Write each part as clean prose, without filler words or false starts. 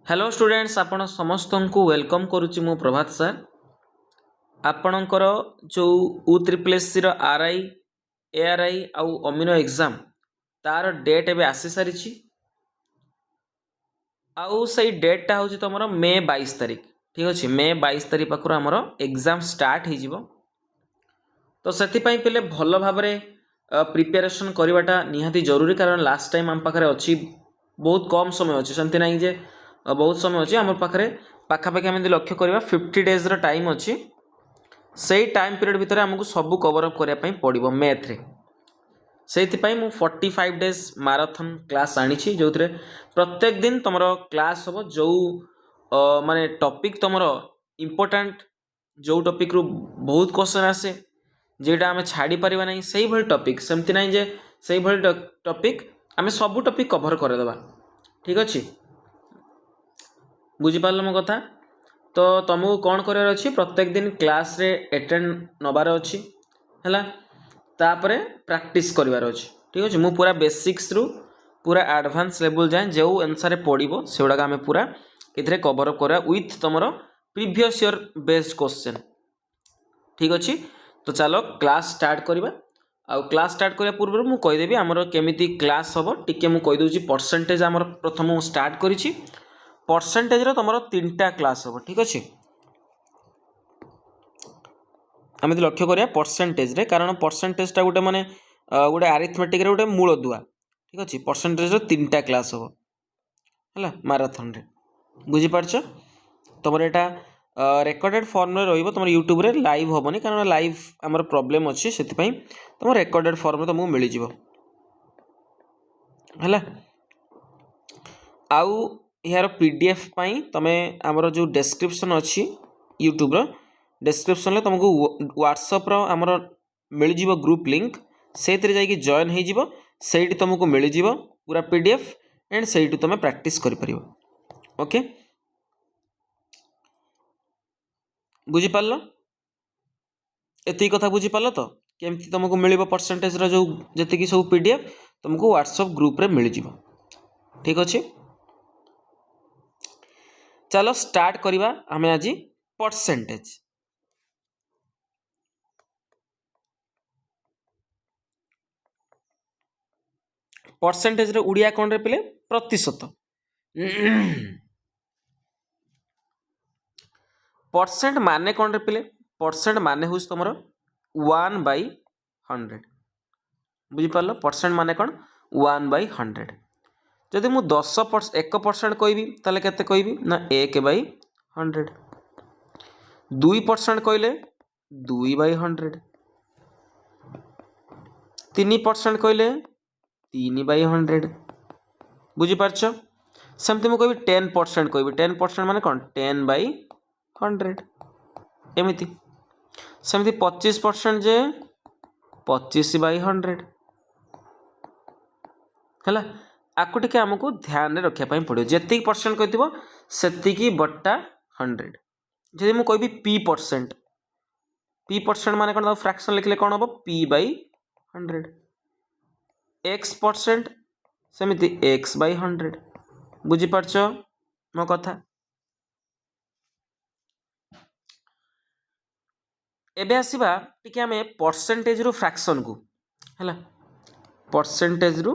Hello students आपण समस्त को वेलकम करुच्ची मु प्रभात सर आपणकर जो U3SC आर आई ARI आउ अमीनो एग्जाम तार डेट एवं आसी सारी आउ सही डेटा हूँ तुम मे 22 तारीख ठीक अच्छे मे 22 तारीख पाखर आमर एग्जाम स्टार्ट हो तो से पे भल भाव प्रिपेरेसन करवाटा निहाती जरूरी कारण लास्ट टाइम आम पाखे अच्छी बहुत कम समय अच्छे सेमती ना जे बहुत समय अच्छे आम पाखे पाखापाखि आम लक्ष्य करवा 50 डेज टाइम अच्छी से टाइम पीरियड भितर आमको सब कवरअप करने पड़ो मैथ रे से 45 डेज माराथन क्लास आनी जो प्रत्येक दिन तुम क्लास हम जो माने टॉपिक तुम इम्पोर्टेंट जो टॉपिक रु बहुत क्वेश्चन आसे जेटा आम छाड़ी पारिबा नहीं से ही टॉपिक सेमती नहीं जे से ही टॉपिक आम सब टॉपिक कवर करदेबा ठीक अच्छे बुझीपार मो कथा तो तुमको कौन करार अच्छी प्रत्येक दिन क्लास रे अटेंड नबार अच्छी है तापर प्रैक्टिस करिवार अच्छी ठीक अच्छे मु पूरा बेसिक्स रु पूरा एडवांस लेवल जाए जो आंसर पड़ो से गुड़ाक आम पूरा ये कवर अप करा विथ तुम प्रीवियस ईयर बेस्ड क्वेश्चन ठीक अच्छे तो चलो क्लास स्टार्ट करवा आउ क्लास स्टार्ट करने पूर्व मुझे कहीदेवी आमर केमी क्लास हम टी मुझे कहीदे परसेंटेज आमर प्रथम स्टार्ट करी परसेंटेज तुम 3टा क्लास हम ठीक अच्छे आम लक्ष्य करा परसेंटेज रे कारण परसेंटेजटा गोटे माने गोटे आरिथमेटिक रे गोटे मूल दुआ ठीक अच्छे परसेंटेज 3टा क्लास हम है माराथन रे बुझीपारछ तुम यहाँ रेकर्डेड फॉर्म रे तुम यूट्यूब रे लाइव हेनी कारण लाइव आमर प्रॉब्लम अच्छे से तुम रेकर्डेड फॉर्म तुमको मिल है आउ यार PDF पाई तुम आमर जो डेस्क्रिप्शन अच्छी यूट्यूब रो डेस्क्रिप्शन में तुमको व्हाट्सएप रो आमर मिल जिवो ग्रुप लिंक से जाइए जॉइन हो सेठी तुमको मिल जिवो पूरा PDF एंड सेठी तुम प्रैक्टिस कर परियो ओके बुझीपार एति कथा बुझीपार तो केमती तुमको मिल परसेंटेज रो जो जी सब PDF तुमको व्हाट्सएप ग्रुप रे मिल जिवो ठीक अच्छे चलो स्टार्ट करिबा हमें आज परसेंटेज परसेंटेज रे उड़िया कौन रे पिले प्रतिशत परसेंट माने कौन रे पिले परसेंट माने हुस तुमरो 1/100 बुझी पारलो परसेंट माने कौन 1/100 जदि मु 1% कहबी ताले केते कहबी ना 1/100 2% कहले 2/100 3% कहले 3/100 बुझीपारछ सेमती मुझे कहबी 10% कहबी 10% माने कौन 10/100 एमती सेमती 25% जे 25/100 है आपको टे आमको ध्यान रखापी पड़ो जी परसेंट कहती से बटा 100 जब मुझे कहबी P% माने कौन फ्रैक्शन लिखले कौन हम P/100 X% सेमती X/100 बुझीपारछ मो कथा एबे आसीबा टिके आमे परसेंटेज रु फ्रैक्शन को है परसेंटेज रु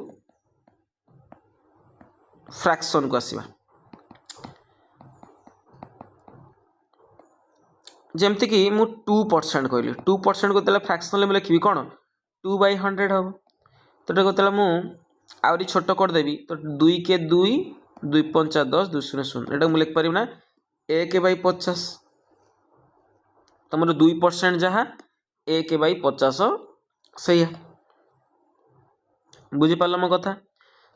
फ्रैक्शन को आसीबा जमती कि मु 2% कहली 2% को फ्रैक्शन में लिखी कौन 2/100 हम तो कहते मु आउरी छोट करदेवी तो 2 के 2 2 5 10 2 0 0 एटा मुझे लिखिपारि ना 1/50 तुम 2% जहाँ 1/50 से बुझीपार मो कथा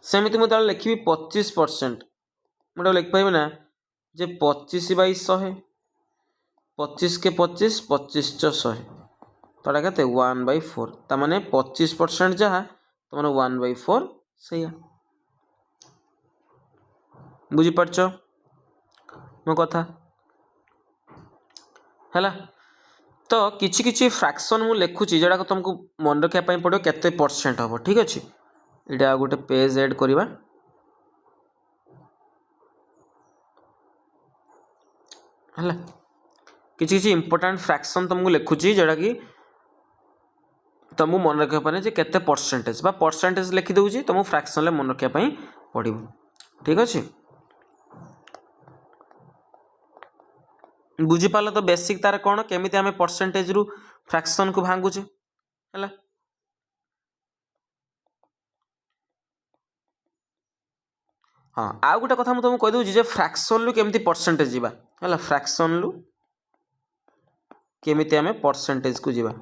सेमती मुझे लिखी 25% मुझे लिखिपारि ना जे 25/100 25 के 25 25 100 तोड़ा कहते 1/4 ताने 25% जहाँ तुम 1/4 से बुझीपारछ मो कथा है तो किछि किछि फ्रैक्शन मु लिखुची जोड़ा तुमको मन रखापी पड़ो केते परसेंट हम ठीक अच्छे यहाँ गोटे पेज ऐड करवा है किसी किसी इंपोर्टाट फ्रैक्शन तुमको लिखुची जोटा कि तुमको मन रखा जे केते परसेंटेज बा परसेंटेज लिखि दूची तुमको फ्रैक्शन मन रखा पड़ो। ठीक अच्छे बुझीपाल तो बेसिक तार कौन केमी आम परसेंटेज रु फ्रैक्शन को भांगुचे है। हाँ आउ गोटे कथा तुमको कहीदे फ्रैक्शन लु केमती परसेंटेज जीवा है फ्रैक्शन लु केमिति आमे परसेंटेज को जीवा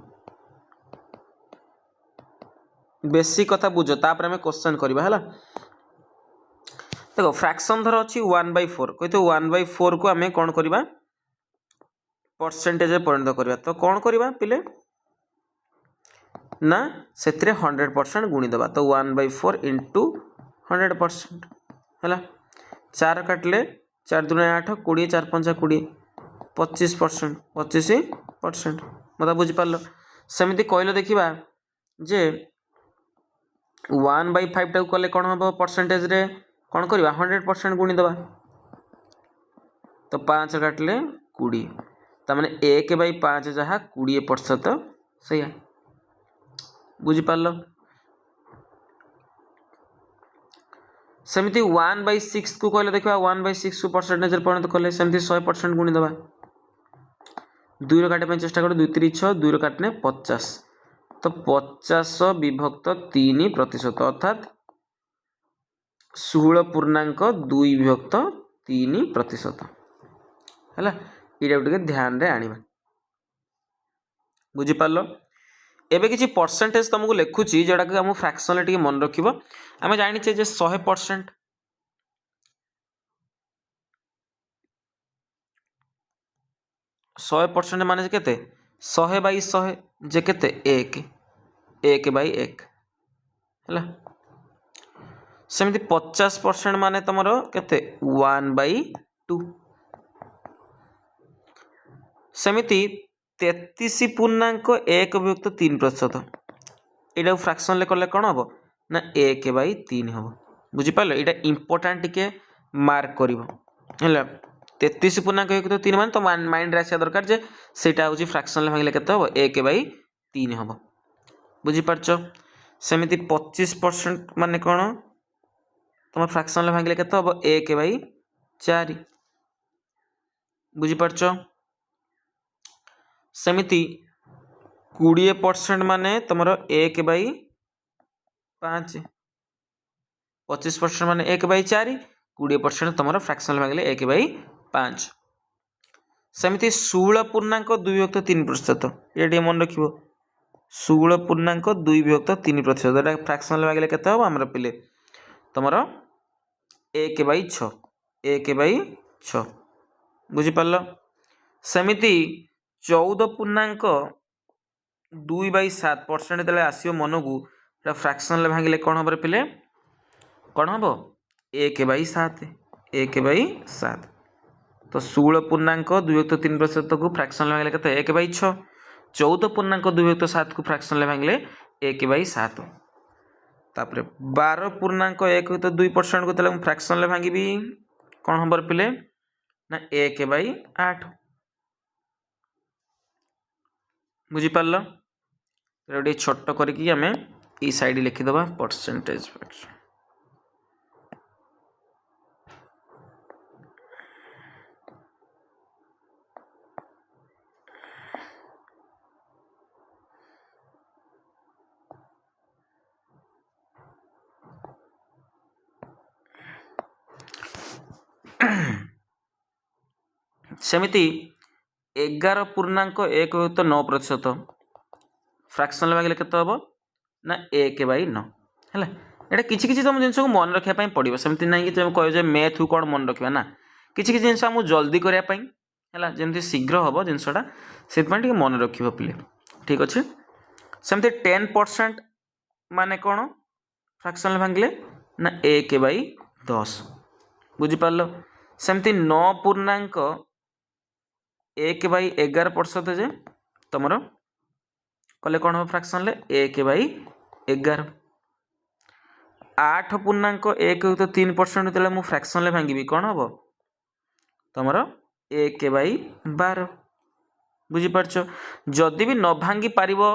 बेसिक कथा बुझ तापर आमे क्वेश्चन करबा है। देखो फ्रैक्शन धर अच्छी 1/4 कहते 1/4 को आमे कौन करबा परसेंटेज परिणत करबा तो कौन करबा पिले ना से 100% गुणी दबा तो 1/4 इंटू 100% है 4 काटले 4 दूने 8 20 4 5 20 25% 25% मतलब बुझीपार सेमती कहले देखा जे 1/5 टाक कले कौन हम परसेंटेज रे कौन करवा 100% गुणी दबा तो 5 काटले 20 तमाने 1/5 जहाँ 20% से बुझीपार सेमती 1/6 को कहले देखा 1/6 को परसेंटेज परिणत कले सेमती 100% गुणी दबा 2 काटे चेष्टा कर 2 3 6 2 काटने 50 तो 50/3% अर्थात 16.2/3% है ये ध्यान रे आनिबा बुझीपार एबे किसी परसेंटेज तुमको लिखुची जोटा कि आम फ्रैक्शन टी मन रखिबो आम जानिचे जे 100% 100% माने केते 100/100 जे केते 1/1 है सेमती 50% माने तुमर केते 1/2 सेमती 33.1/3% यहाँ फ्रैक्शन कले कौन हम ना 1/3 हम बुझीपार यहाँ इंपोर्टाट टिके मार्क कर 33.1/3 मान तो माइंड आसा दरकार जे सेटा हूँ फ्रैक्शन भांगे के हम 1/3 हम बुझीपार सेमती 25% मान कौन तुम फ्रैक्शन भांगे के हम 1/4 बुझीपार सेमती 20% माने तुमर 1/5 25% माने 1/4 20% तुम फ्रैक्शन भांगे 1/5 सेमती 16.2/3% ये मन रख 16.2/3% फ्रैक्शन भांगे के हम पिले तुम 1/6 1/6 बुझीपार सेमती 14.2/7% जो आसो मन को फ्रैक्शन भांगे कौन हम पिले कौन हम 1/7 1/7 तो 16.2/3% को फ्रैक्शन भांगे के 1/6 14.2/7 को फ्रैक्शन भांगे 1/7 तापर 12.1/2% को फ्रैक्शन भांगी कौन हम पिले ना 1/8 बुझीपार गोटे छोट करके आम ये साइड लिखिदबा परसेंटेज सेमती 11.1/9% फ्रैक्शन भागे के हम ना 1/9 है ये किसी किसी तुम जिन मन रखापी पड़ो सेमती ना कि तुम कह मैथ को कौन मन रखा ना किसी किसी जिन आमको जल्दी करने है जमी शीघ्र हम जिनसा से मन रख पे ठीक अच्छे सेमती 10% माने कौन फ्रैक्शन भांगे ना 1/10 बुझीपार सेमती 9.1/11% जे तुम कले कौन हम फ्रैक्शन 1/11 8.1/3% जो मुझे फ्रैक्शन भांगी कौन हम तुम 1/12 बुझिपारछ। जदि भी न भांगी पारिबो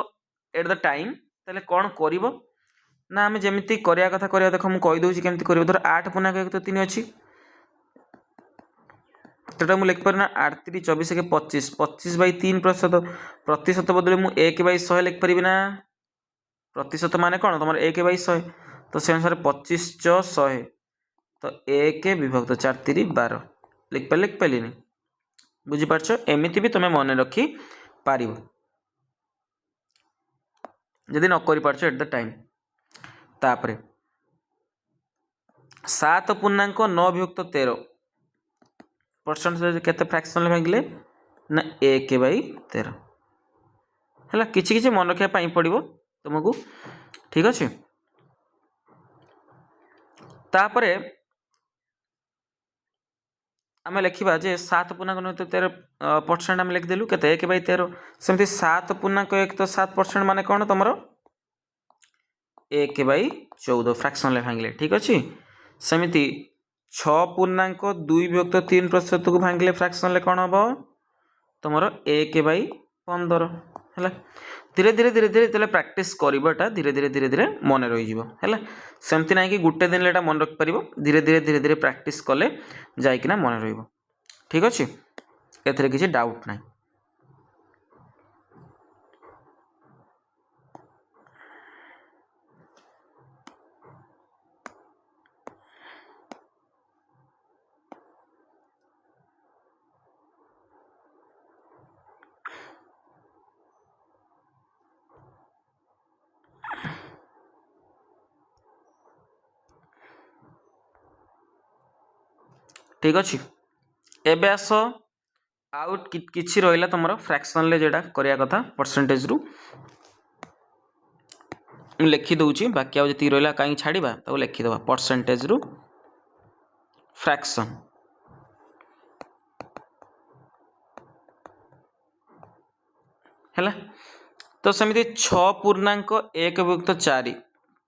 एट द टाइम ताले कौन करिवो ना आम जमी करिया कथा करिया। देख मुझे कहीदे केमती कर धर 8 पूर्णांक 1 तो 3 अच्छी तो मुझे लिखिपार ना 8 3 24 के 25 25/3 प्रतिशत बदले मुझे 1/100 लिखिपारि ना। प्रतिशत मान कौन तुम 1/100 तो से अनुसार 25 × 100 तो 1 विभक्त 4 3 12 लिखिपारे बुझिपारछ। एमती भी तुम्हें मन रखी पार जदि न कर पार्छ एट द टाइम। तापर 7 पूर्णांक 9 विभक्त 13% केते फ्रैक्शन भांगिले ना 1/13 है। किसी मन रखा पड़ो तुमको ठीक अच्छे। तापर आम लिखा जे 7 पूर्णांक 9 तो 13% आम लिखिदेलु के 1/13 सेमती 7 पूर्णांक 1 तो 7% मान कौन तुम 1/14 फ्रैक्शन भांगिले ठीक अच्छे। सेमती 6 पूर्णांक 2 विभक्त 3% को भांगिले फ्रैक्शन कौन हम तुम 1/15 है। धीरे धीरे धीरे धीरे तेल प्रैक्टिस करवाटा धीरे धीरे धीरे धीरे मन रही है। सेमती ना कि गोटे दिन एटा मन रखिपर धीरे धीरे धीरे धीरे प्रैक्टिस कले जाइकिना मन रही ठीक अच्छे। एथिरे किसी डाउट ना। ठीक अच्छे। एबे आस आउट किछि रहिला तुमरो फ्रैक्शन ले जेडा करिया कथा परसेंटेज रु लिखि दउची बाकी आ जति रहिला काई छाड़ीबा तो लिखि दबा परसेंटेज रु फ्रैक्शन हैला। तो सेमिति 6 पूर्णांक 1 विभक्त 4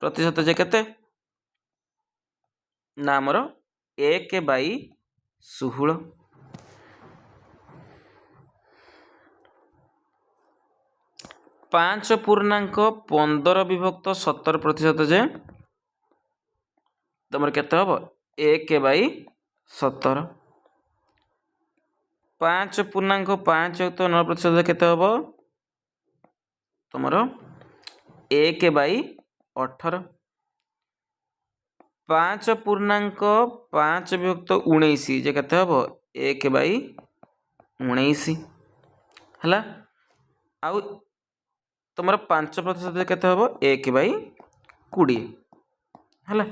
प्रतिशत जे केते ना हमर 1/16। 5 पूर्णांक 15 विभक्त 17 प्रतिशत जे तुम केते हम 1/17। 5 पूर्णांक 5 युक्त 9 प्रतिशत केते हम तुम 1/18। 5 पूर्णांक 5 विभक्त 19 जे केते हम 1/19 है। आउ तुम 5% केते हम 1/20 है।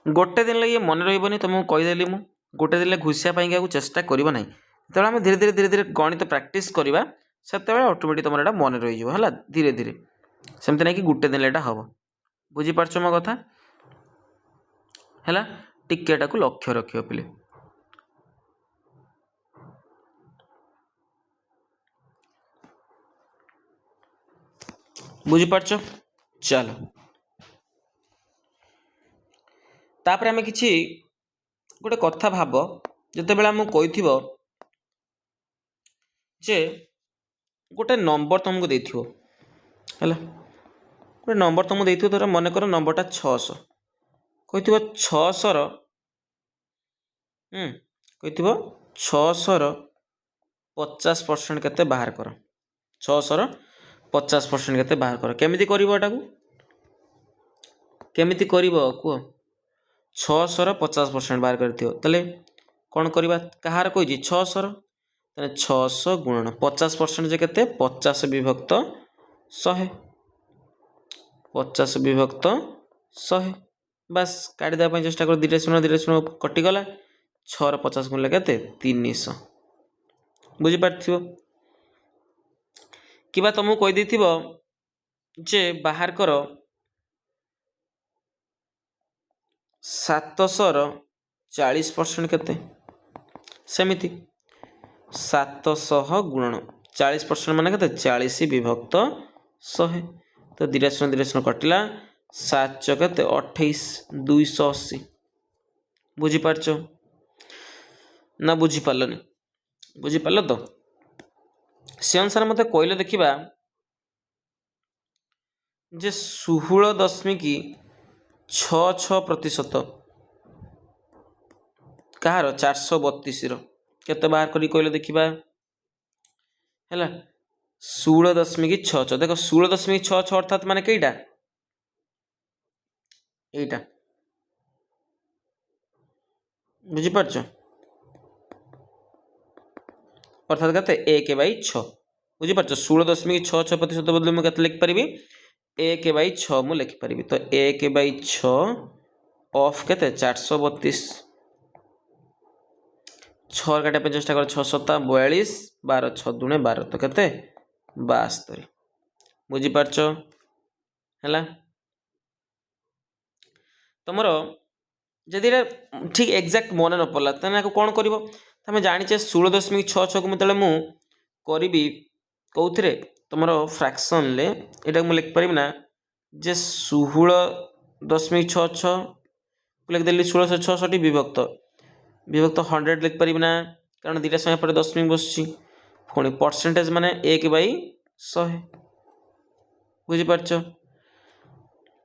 गोटे दिन ये मन रही तुमको कहीदेली मुझे गोटे दिन घुषिया चेष्टा करना ना जो आम धीरे धीरे धीरे धीरे गणित प्रैक्टिस करवा से ऑटोमेटिक तुम यहाँ मन रही है धीरे धीरे सेमती ना कि गोटे दिन यहाँ हम बुझीपार मो कथा है। टिकेटा को लक्ष्य रखियो पिले बुझीपार। चलो तापर आम कि गोटे कथा भाव जिते बेला आमको कही जे गोटे नंबर तुमको देथिबो है गोटे नंबर तुमको देथिबो धर मन कर नंबरटा 600 कही 600 कही 600 50% केते बाहर कर 600 50% केते बाहर कर केमिति करिवो एटा को केमिति करिवो कुह 600 50% बाहर करथियो तले कौन करवा कहार कही 600 600 गुणन 50% जे केते 50 विभक्त 100 50 विभक्त 100 बस काटी देबा चेष्टा कर धीरे शून्य कटिगला 6 50 गुणले केते 300 बुझी पारथिबो किबा तुमको कहि देथिबो जे बाहर कर 700 40% केते सेमिति 700 गुणन 40% माने केते 40 विभक्त 100 तो धीरे शून्य कटिला 7 केते 28 280 बुझी पारछ ना बुझी पारलनी बुझिपार तो से अनुसार मत कहले देखा जे 16.66% कहार 432 केते बाहर करी कहले देखा है 16.66 देख 16.66 अर्थात माने कईटा एटा बुझिपार अर्थात केते 1/6 बुझिपार 16.66% बदले मुझे लिखिपारि 1/6 मु लिखिपारि तो 1/6 ऑफ केते 432 6 काटा पे चेष्टा कर 6 7 42 12 6 दूने 12 तो केते 72 बुझिपार है तुमर जदि ठीक एक्जाक्ट मन न पड़ा तो कौन कर जाचे 16.66 को मतलब मु करी कौन तुम फ्रैक्शन यहाँ मुझे लिखिपारि ना जे 16.66 लिखिदेली 1666 विभक्त विभक्त 100 लिखिपारि ना कारण दुटा समय पर दशमिक बस पुणी परसेंटेज माने 1/100 बुझिपार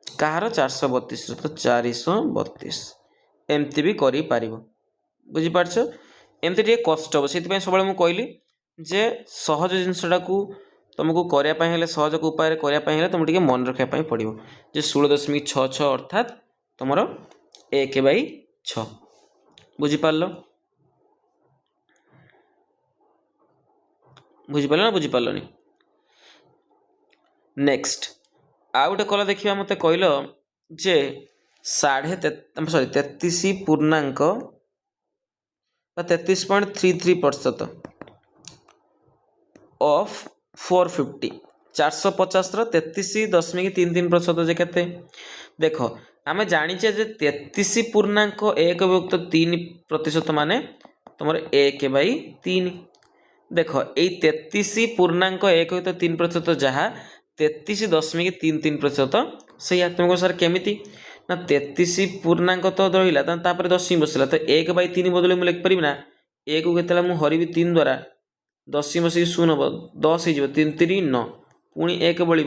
कहार 432 तो 432 एमती भी करि पारिबो बुझिपार एमती टे कष्ट हम से सब कहली जे सहज जिनसटा को तुमको करने सहज उपाय करने तुमको मन रखापी पड़ो जे 16.66 अर्थात तुम 1/6 बुझिपार ना बुझिपारे नेक्स्ट आउ गोटे कल देखा मत कहल जे 33.33% ऑफ 450 450 33.33% जे केते देख आम जाचे जे 33.1/3% माने तुम 1/3 देख यही 33.1/3% जहाँ 33.33% से तुमको सर केमिति ना 33 तो रहा तापर दशमी बसला तो 1/3 बदले मुझे लिखिपारि ना 1 को मुझे हरबी 3 द्वारा दशमी बसिक 0 हम 10 हो 3 3 9 पुणी 1 बल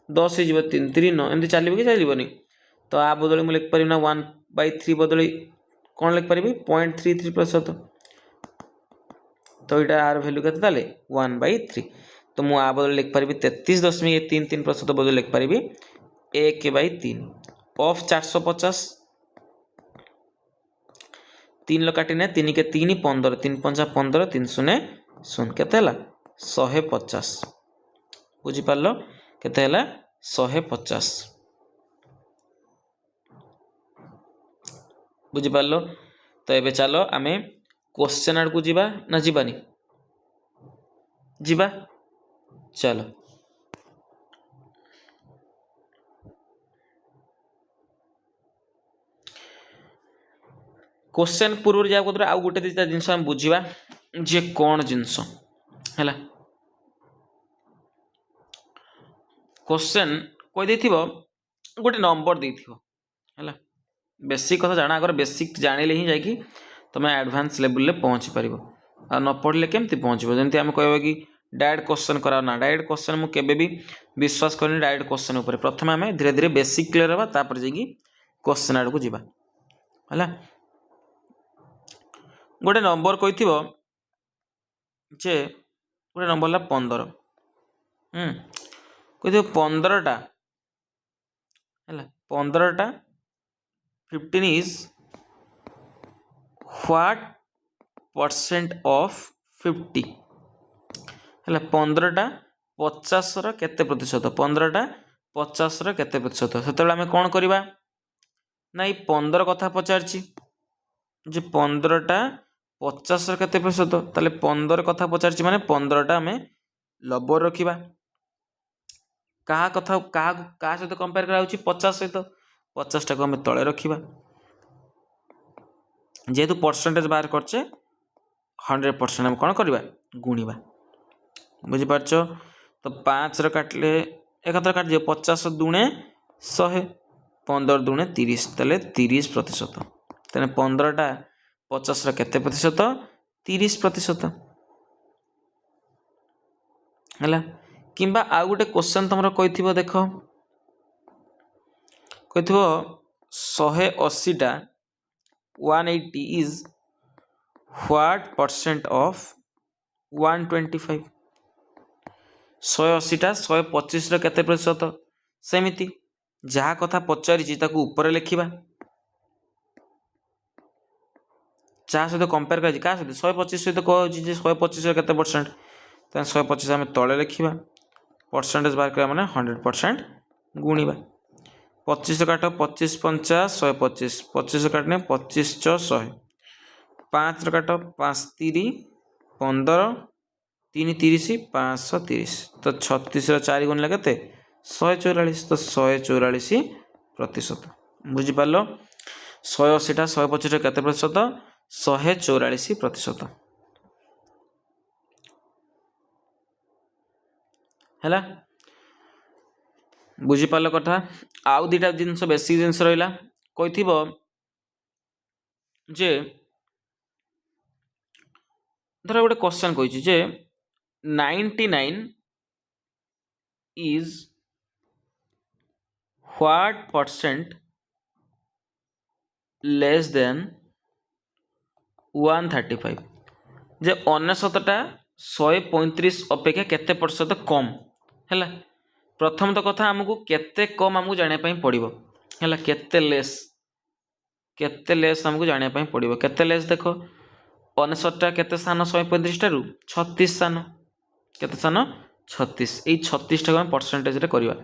10 हो 3 3 9 एमती चलो कि चलनी तो आ बदले मुझे लिखिपारि ना 1/3 बदले कौन लिखिपारि 0.33% तो यहाँ आर भैल्यू के 1/3 तो मुझे आ बदले लिखिपारि 33.33% बदले लिखिपारि 1/3 ऑफ 450 3 काटिने 3 के 3 15 3 5 15 3 0 0 केते 150 बुझिपार केते 150 बुझिपार तो ये चलो आम क्वेश्चन आड़ को जीवा ना जीवानी जीवा चलो क्वेश्चन पूर्व जा आउ गोटे दुटा जिन बुझा जे कौन जिनस है क्वेश्चन कही गोटे नंबर है बेसिक कथा जाना अगर बेसिक जानिले ही जाकि तुम एडवांस लेवल में पहुँची पार आ न पढ़ले केमती पहुँचो जमी आम कह कि डायरेक्ट क्वेश्चन करा ना डायरेक्ट क्वेश्चन मुझे भी विश्वास करनी डायरेक्ट क्वेश्चन उपर प्रथम आम धीरे धीरे बेसिक क्लियर हाँ तापर जाकि क्वेश्चन आड़ को जीवा है गोटे नंबर कही जे गोटे नंबर 15 कही 15टा है 15टा 15 इज व्हाट परसेंट ऑफ 50 है 15टा 50 केते प्रतिशत 15टा 50 केते प्रतिशत से आम कौन करवा ना ये 15 कथा पचार 15टा 50 केते प्रतिशत ताले 15 कथा पचार माने 15टा आम लबर रखा क्या कथा क्या सहित कंपेयर करा 50 सहित 50टा को आम तले रखा जेहेतु परसेंटेज बाहर करचे 100% आम कौन करवा गुणवा बुझिपार तो 5 काटिले एक काट दियो 50 दुणे 100 15 दुणे 30 तेल 30% तेने 15टा 50 केते प्रतिशत 30%। है कि आउ गोटे क्वेश्चन तुम कही देख कही 180टा 180 इज व्हाट परसेंट ऑफ 125 180टा 125 केते प्रतिशत सेमिति जहाँ कथा पचारि ताकू ऊपर लिखा जहाँ सहित कंपेयर कर क्या सहित 125 सहित कह 125 केते परसेंट तो 125 आम तले लिखा परसेंटेज बाहर करा माने 100% गुणिबा 25 काट 25 50 125 25 काटने 25 100 5 काट 5 3 15 3 30 530 तो 36 4 गुण लगे 144 तो 144% बुझिपार 180टा 125 केते प्रतिशत 144% है बुझिपार कथा आउ दुटा जिनस बेसिक जिनस रहा कही जे धर गोटे क्वेश्चन कही जे 99 is what percent less than 135 जे 99टा 135 अपेक्षा केते प्रतिशत कम है प्रथम तो कथा आमको केते कम आमको जानापी पड़ो है केते लेस आमको जानापी पड़ो केते लेस देख 99टा केते स्थान 135 टारू 36 स्थान केते स्थान 36 यही 36 टाक परसेंटेज रे करवा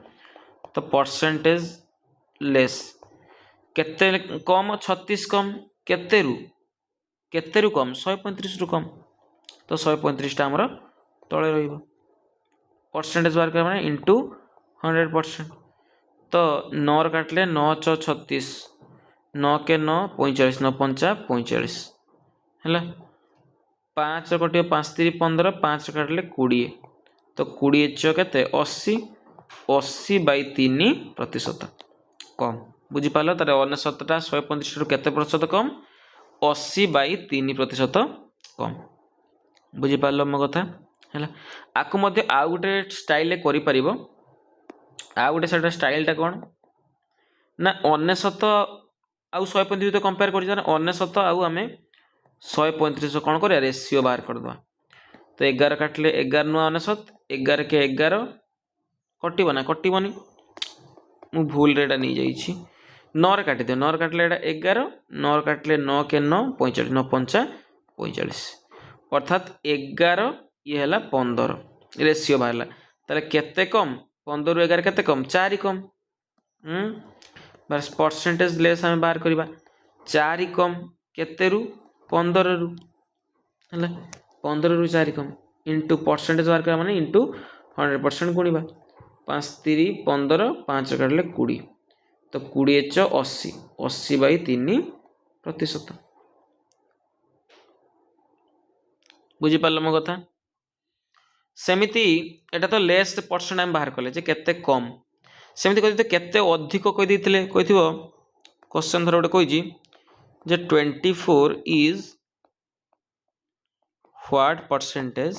तो परसेंटेज लेस केते कम 36 कम केतेरू केतेरू कम 135 रु कम तो 135 टा आमर तले रही परसेंटेज बार कर माने इंटू 100% तो 9 काटले 9 × 36 9 के 9 45 9 5 45 है 5 कटे 5 3 15 5 काटले 20 तो 20 के 80 80/3% कम बुझिपाल तार 99टा 135 केते प्रतिशत कम 80/3% कम बुझिपाल मो कथा है आपको आउ गोटे स्टाइल करि परिबो आउ गोटे सेटा स्टाइलटा कौन ना 99 आउ 135 तो कंपेयर कर 99 आउ आम 135 कौन कर रेसीओ बाहर करदे तो 11 काटले 11 नुआ 99 11 के 11 कटो ना कटोनी मु भूल रे नहीं जाइए 9 काटि दियो 9 काटले 11 9 काटले 9 के 9 45 9 5 45 अर्थात 11 ये है 15 रेसीओ बाहर ताले केते कम 15 रु 11 केते कम 4 कम बस परसेंटेज लेस आम बाहर करवा 4 कम केते रु 15 रु है 15 रु 4 कम इंटू परसेंटेज बाहर करवा माने इंटू 100% गुणिबा 5 3 15 5 काटले 20 तो 20 × 80 80/3% बुझिपार मो कथा सेमिति एटा तो लेस परसेंट आम बाहर कले जे केते कम सेमिति कहि केते अधिक कहि देथिले कहिथिबो क्वेश्चन धर गोटे कहि जे 24 is what percentage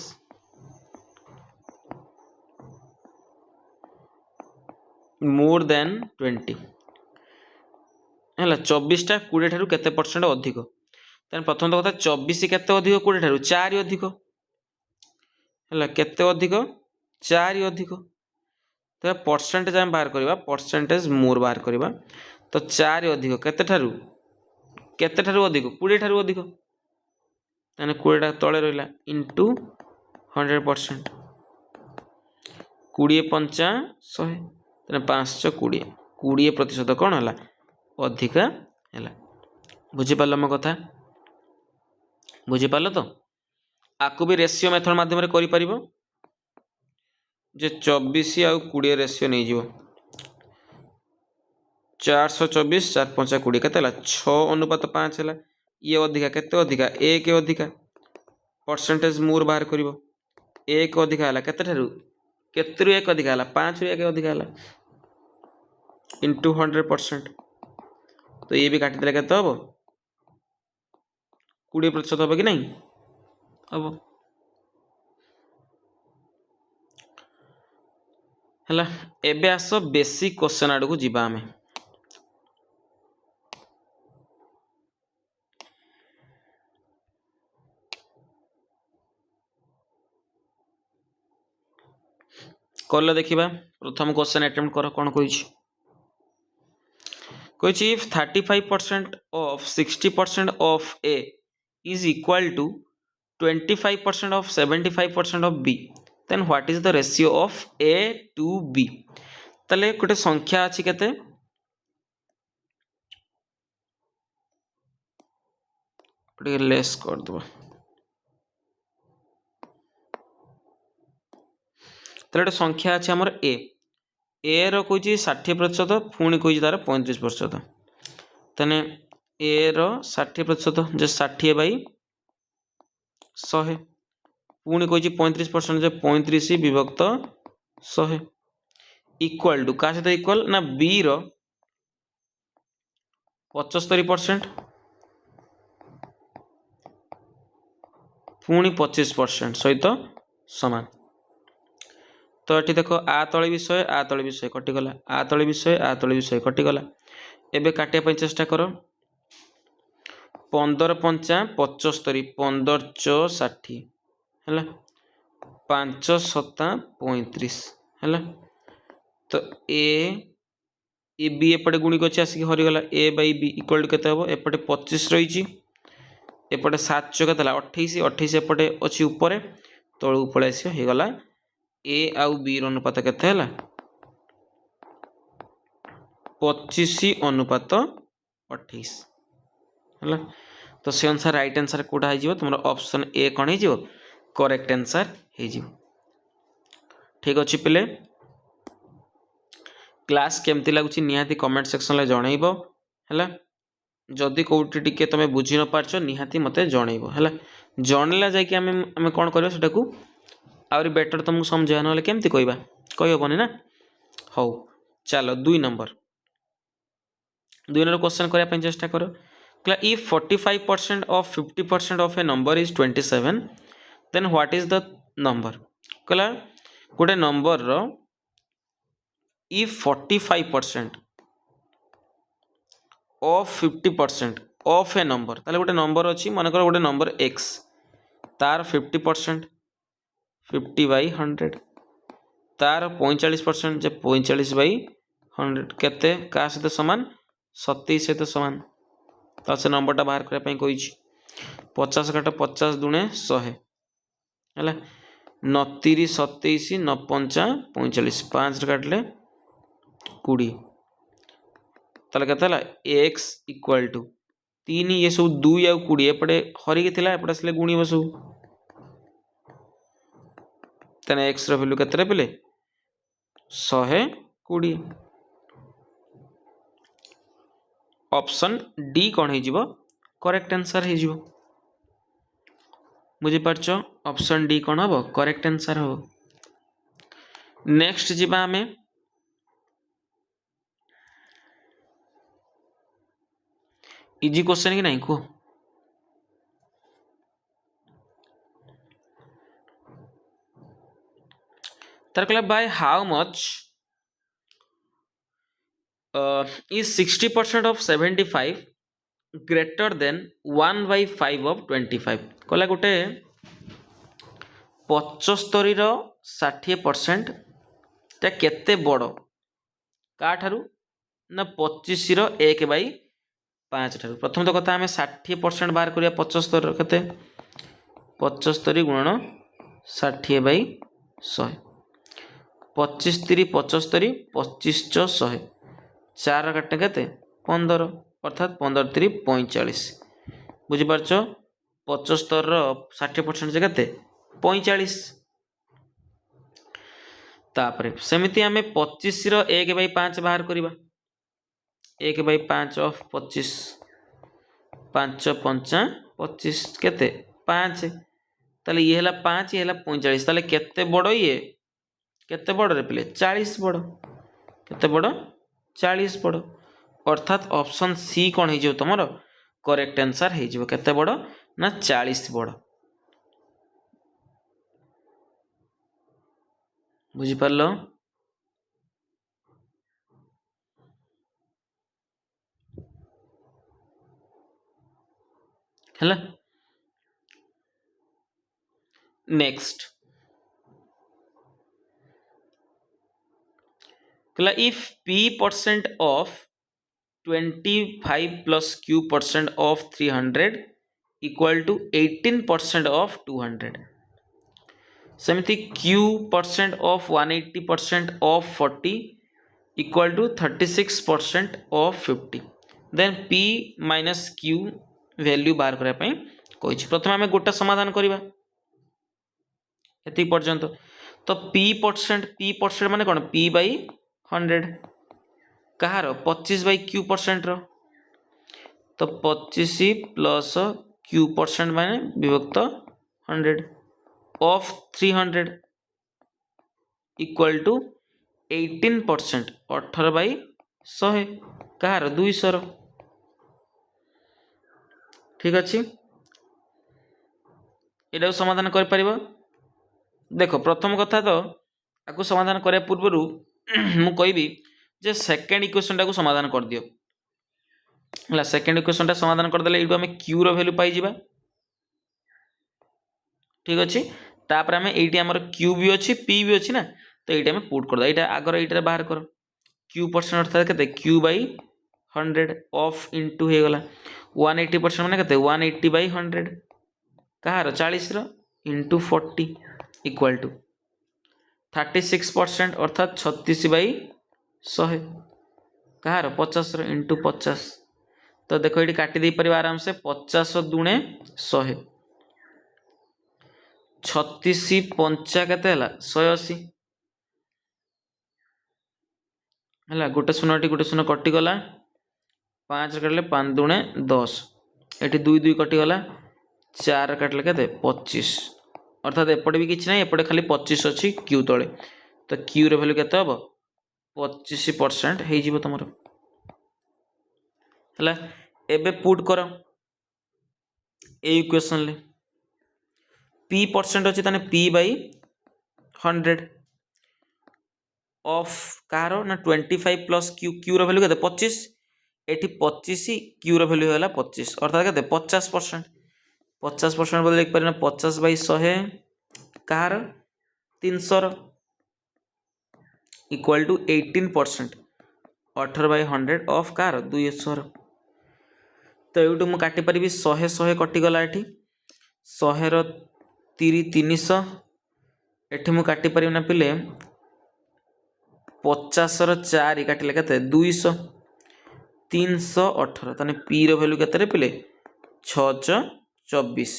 more than 20 है 24टा 20 ठारू केते परसेंट अधिक तेन प्रथम तो कथा 24 केते अधिक 20 ठारू 4 अधिक है केते अधिक 4 अधिक तो परसेंटेज आम बाहर करवा परसेंटेज मोर बाहर करवा तो 4 अधिक केते ठारू अधिक 20 ठारू अधिक यानी 20टा तले रहा इंटू 100% 20 5 100 520 20% कौन है अधिका है बुझिपार मो कथा बुझिपार तो आपको भी रेसीओ मेथड माध्यम कर जे 24 आउ 20 रेसीओ नहीं जीवो 424 4 5 20 केते 6:5 है ये अधिका केते अधिका 1 अधिका परसेंटेज मोर बाहर करिवो 1 अधिका है केते ठारू केते रु 1 अधिका है 5 रु 1 अधिका है इंटू 100% तो ये भी काटिदेले केते हम 20% हम कि नहीं हम है। एबे आस बेसिक क्वेश्चन आड़ को जीवा आमे। कल देखिबा प्रथम क्वेश्चन अटेम्प्ट कर कौन कही if 35% of 60% of A is equal to 25% of 75% of B, then what is the ratio of A to B? ताले गोटे संख्या अच्छी केते लेस कर दबा ताले गोटे संख्या अच्छी हमर ए रो कोची 60% पुणी कोची तार 35%। तने ए रो 60% जे 60/100 पुणी कोची 35% जे 35 विभक्त 100 इक्वल टू का सहित इक्वल ना बी रो 75% पुणी 25% सहित समान। तो ये देख आ तले विषय आ तले विषय कटिगला आ तले विषय आ तले विषय कटिगला। एबे काटिया चेष्टा कर 15 पंचा 75 15 चौ 60 है 5 सता 35 है। तो ए बी एपटे गुणिक अच्छे आसिक हरिगला ए बाई बी इक्वल टू केते हम एपटे 25 रही एपटे 7 चौ केते 28 28 एपटे अच्छी ऊपर तलू पलि आस होगला ए आउ बी अनुपात केते है 25 अनुपात 28 है। तो से अनुसार राइट आंसर कोटा हो तुम ऑप्शन ए कौन हो करेक्ट आंसर हो। ठीक अच्छे पिले क्लास केमती लगुच निहाती कमेंट सेक्शन में जनइब है। जदि कौटी टिके तुम बुझी न पार्छ निहाती मते जनइब है। जनला जाकि आम कौन कर आउरी बेटर तुमको समझा ना केमती कहवा कही हेनी ना। हौ चलो 2 नंबर क्वेश्चन करने चेष्टा कर if 45% of 50% of a number is 27 then what is the number? कहला गोटे number row if 45% of 50% of a number ताले गोटे नंबर अच्छी मन कर गोटे नंबर x तार 50% 50/100 तार 45% जे 45/100 केते का सहित समान 27 सहित समान। तो से नंबरटा बाहर करने कही 50 काट 50 दुणे 100 है 29 27 9 45 5 काटले 20 ताले केते एक्स इक्वल टू 3 ये सब 2 आउ 20 एपटे हरिकी थिला एपटे आसले गुणिब सब तेने एक्स रो वैल्यू केते पेले 120। ऑप्शन डी कौन हो करेक्ट आंसर हो बुझी पारछ ऑप्शन डी कौन हम करेक्ट आंसर हो। नेक्स्ट जीवा आमे इजी क्वेश्चन कि नहीं कह तार कहला by how much is 60% of 75 greater than 1/5 of 25 कहला गोटे 75 रो 60% ता केते बड़ का ठारू ना 25 रो 1/5 ठारू। प्रथम तो कथा आमे 60% बाहर करिया 75 रो केते 75 गुणन 60/100 25 3 75 25 चौ 100 4 काटे केते 15 अर्थात 15 3 45 बुझीपार 75 60% जे केते 45 तापरे सेमिति आमे 25 रो 1/5 बाहर करिबा 1/5 ऑफ 25 5 5 25 केते 5 ताले ये हला 5 ये हला 45 ताले केते बड़ ये केते बड़ रे पिले 40 बड़ केते बड़ 40 बड़ अर्थात ऑप्शन सी कौन हो तुम करेक्ट आंसर हो केते बड़ ना 40 बड़ बुझी पारलो। है। नेक्स्ट कहला if p% of 25 plus q% of 300 equal to 18% of 200 सेमती q% of 180% of 40 equal to 36% of 50 then p minus q value बाहर करने प्रथम आम गोटे समाधान करवा ये पर्यंत तो p% माने कौन p बाई 100 कहार 25/q% तो 25 प्लस q% माने विभक्त 100 ऑफ 300 इक्वल टू 18% 18/100 कहार 200 ठीक अच्छे यहाँ समाधान कर देख प्रथम कथा तो आपको समाधान करने पूर्व मु कहबी जे सेकेंड इक्वेशन टाको समाधान कर दियो है सेकेंड इक्वेशन टा समाधान करदे ये आम क्यू रैल्यू पाई ठीक अच्छे तापर आम ये आमर क्यू भी अच्छी पी भी अच्छी ना तो ये आम पुट कर यहाँ आगर ये बाहर कर q% अर्थात के q/100 ऑफ इंटू हो गला 180% मैंने के 180/100 कहार 40 इंटू 40 इक्वल टू 36% अर्थात 36/100 कहार 50 इंटू 50 तो देखो ये काटी दे पार आराम से 50 दुणे 100 36 पंचा केते 180 है गोटे शून्य कटिगला 5 काटले 5 दुणे 10 ये 2 2 कटिगला 4 काटले के 25 अर्थात एपटे भी किसी ना एपटे खाली 25 अच्छी क्यू तले तो क्यू रे भैल्यू केते हम 25% हो तुम है एबे पुट कर इक्वेशन ले p% अच्छी ताने p/100 ऑफ कार ना 25 plus Q Q rho value के 25 एटी 25 क्यू रो वैल्यू है 25 अर्थात के 50% 50% बोले लिख पारे 50/100 कार 300 इक्वल टू 18% 18/100 ऑफ कार 200 तो ये मुझे काटी पारि 100 कटिगला ये 100 300 एठी मुझे काटी पारि ना पिले 50 4 काटिले के 200 318 ताने पी रो वैल्यू केते पिले 624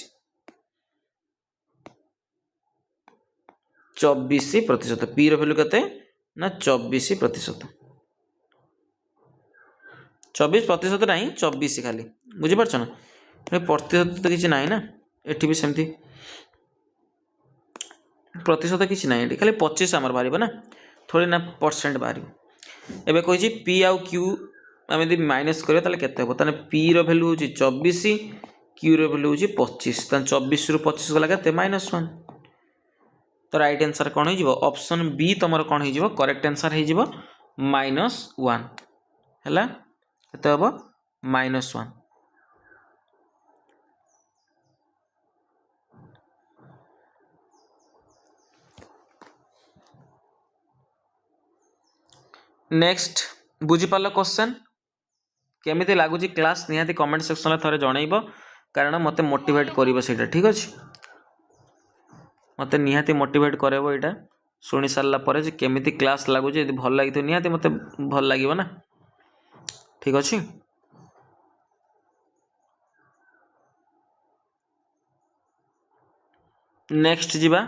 24% पी रो वैल्यू केते ना 24% 24% ना 24 खाली बुझीपार ना प्रतिशत तो किसी ना ना एठी भी सेमती प्रतिशत किसी ना खाली 25 आमर बाहर ना थोड़ी ना परसेंट बाहर एवं कही पी आउ क्यू आम यदि माइनस करें केते हम ताने पी रो वैल्यू हूँ 24 क्यू रो वैल्यू हूँ 25 24 रु 25 गला के -1 तो राइट आंसर कौन हो ऑप्शन बी तुम कौन हो करेक्ट आंसर हो -1 है केते हम -1 नेक्स्ट बुझीपार क्वेश्चन केमी लगुच क्लास निहाती कमेंट सेक्शन में थोड़े जनइब कारण मत मोटिवेट कर ठीक अच्छे मत निहाती मोटिवेट करेबो यहाँ शुणी सारा पर केमी क्लास लगुच यदि भल लगी निहाती मत भल लगे ना ठीक अच्छे नेक्स्ट जीवा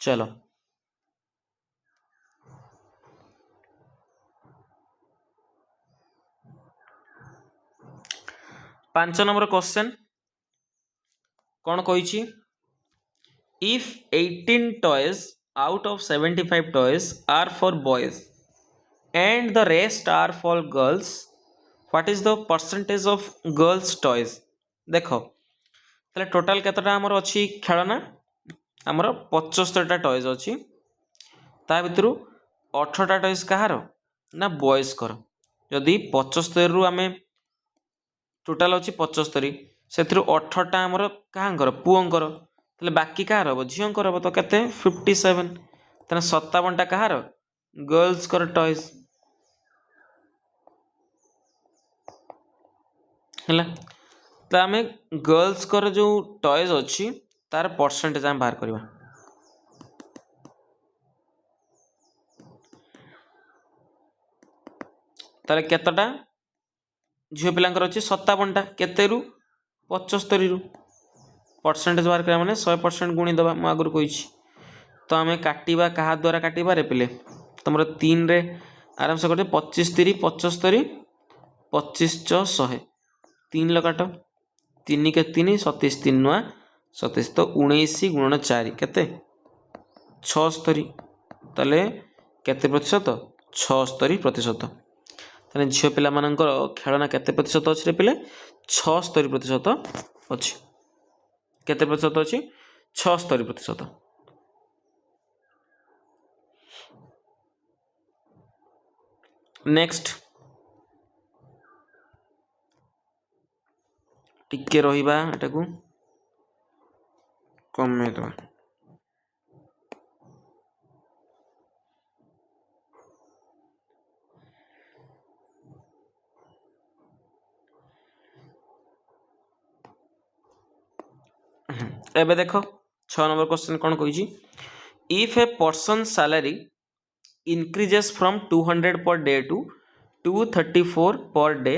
चलो 5 नंबर क्वेश्चन कौन कही if 18 toys out of 75 toys are for boys and the rest are for girls what is the percentage of girls toys देख ताले टोटाल केतटा आमर अच्छी खेलना आमर 75टा टॉयज अच्छी ता भितर 18टा टॉयज कहार ना बॉयस्कर जदि 75 रु आम टोटाल अच्छी 75 से 18टा आमर कहाँकर पुओंकर ताहले बाकी कहार हम झीओंकर हम तो केते 57 ताहले 57टा कहार गर्ल्सकर टॉयज है तो आम गर्ल्सकर जो टॉयज अच्छी तार परसेंटेज आम बाहर करवा ताले केतटा झील पिलांकर अच्छी 57टा केते रु 75 रु परसेंटेज बाहर करा माने 100% गुणीदबा मु आगुरी कही तो आम काटिबा कहा द्वारा काटिबा रे पिले तुम 3 रे आराम से करते 25 3 75 25 × 100 3 लगाट 3 के 3 27 3 नुआ 27 तो 19 × 4 केते 76 ताले केते प्रतिशत 76%। ताने झील पिला मानकर खेलना केते प्रतिशत अच्छे पिले 76% अच्छी केते प्रतिशत अच्छी 76%। नेक्स्ट टिके रहिबा एटा को कमे दबा एबे देखो 6 नंबर क्वेश्चन कौन कही if a person salary increases from 200 per day to 234 per day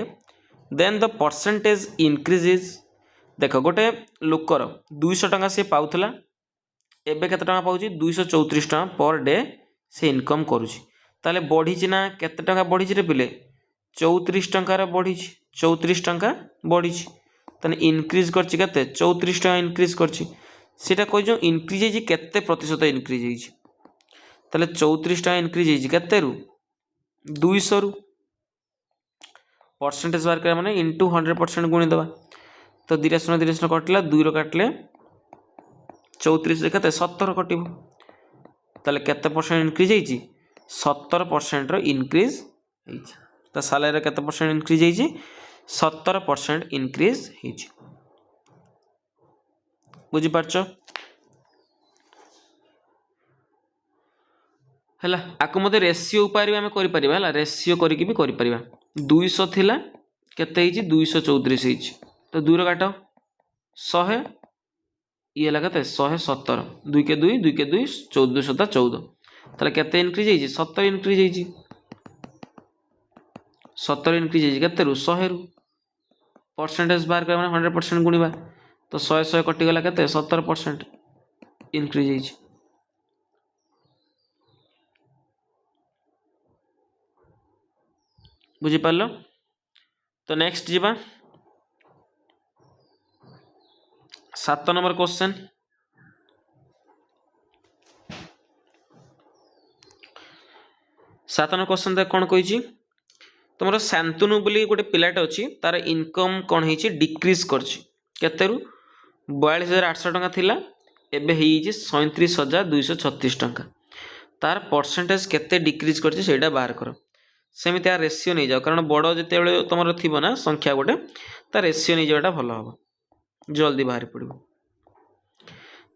then the percentage increases देख गोटे लोकर 200 टंका सी पाउथला एबे केते टंका पाउची 234 टंका पर डे से इनकम करूची ताले बढ़ी ना केते टंका बढ़ी रे पिले 34 टंका रे बढ़ी 34 टंका बढ़ी ताने इनक्रीज करची केते 34 टंका इनक्रीज करची सेटा कहि जो इनक्रीज हेजी केते प्रतिशत इनक्रीज हेजी ताले 34 टंका इनक्रीज हेजी केते रु 200 रु परसेंटेज बाहर करा माने इनटू 100% गुणी दबा तो 2 कटला 2 रो काटले 34 रे केते 70 कटिबो ताले केते परसेंट इनक्रीज हेजी 70% रो इनक्रीज हेजी ता सैलरी रे केते percent increase hazy 70% increase hazy बुझी पारछो है आपको मत रेसीओ उपाय आम कर रेसीओ करके भी कर 200 थिला केते 234 तो 2 काट 100 ये लगा 117 2 के 2 2 के 2 14 सता 14 ताले केते increase hazy 70 increase hazy 70 increase hazy केते रु 100 रु परसेंटेज बाहर कर माने 100% गुणीबा तो 100 100 कटि गला केते 70% इनक्रीज हेजी बुझी पारलो तो नेक्स्ट जीवा 7 नंबर क्वेश्चन 7 नंबर क्वेश्चन देख कौन कही तुम शांतनु बोली गोटे पिलाटे अच्छी तार इनकम कौन है डिक्रीज करते 42,800 टंका थिला एबे ही 37,236 टंका तार परसेंटेज केते डिक्रीज करछि सेटा बाहर कर सेमिति रेसीओ नहीं जाओ कारण बड़ जिते तुम थी ना संख्या गोटे तार रेसीओ नहीं जावाटा भल हम जल्दी बाहर पड़ो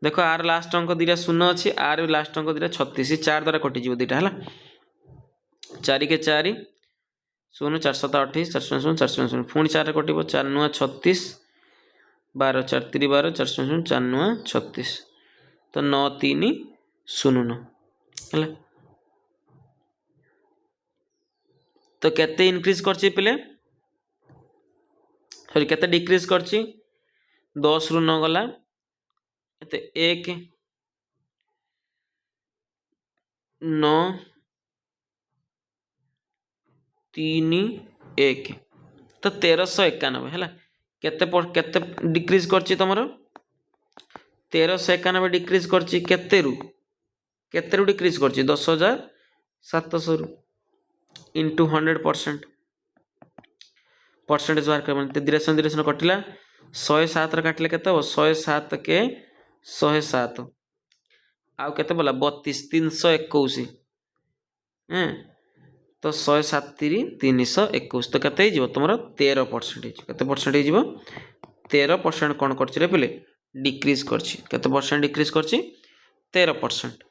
देख आर लास्ट अंक 2 शून्य अच्छी आर लास्ट अंक 2 36 4 द्वारा कटिज 2टा है 4 के 4 शून्य 4 7 28 4 शून्य 4 शून्य पुणी 4 कट 4 नुआ 36 12 4 3 12 4 शून्य 4 नुआ 36 तो 9 3 शून्य 9 है तो केते इनक्रीज करछि पिले सॉरी केते डिक्रीज करछि 10 रु 9 गला एते 1 9 3 1 तो 1391 है केते डिक्रीज करछि तमरो 1391 डिक्रीज करछि केते रु डिक्रीज करछि 10,700 रु इंटू 100% परसेंटेज बाहर कर दिरेशन कटिला 107 काटिले केते 107 के 107 आउ केते बोला 32 321 तो 107 321 तो केते हो तुम 13% केते परसेंट हो 13% कौन कर पे डिक्रीज कर डिक्रीज कर 13%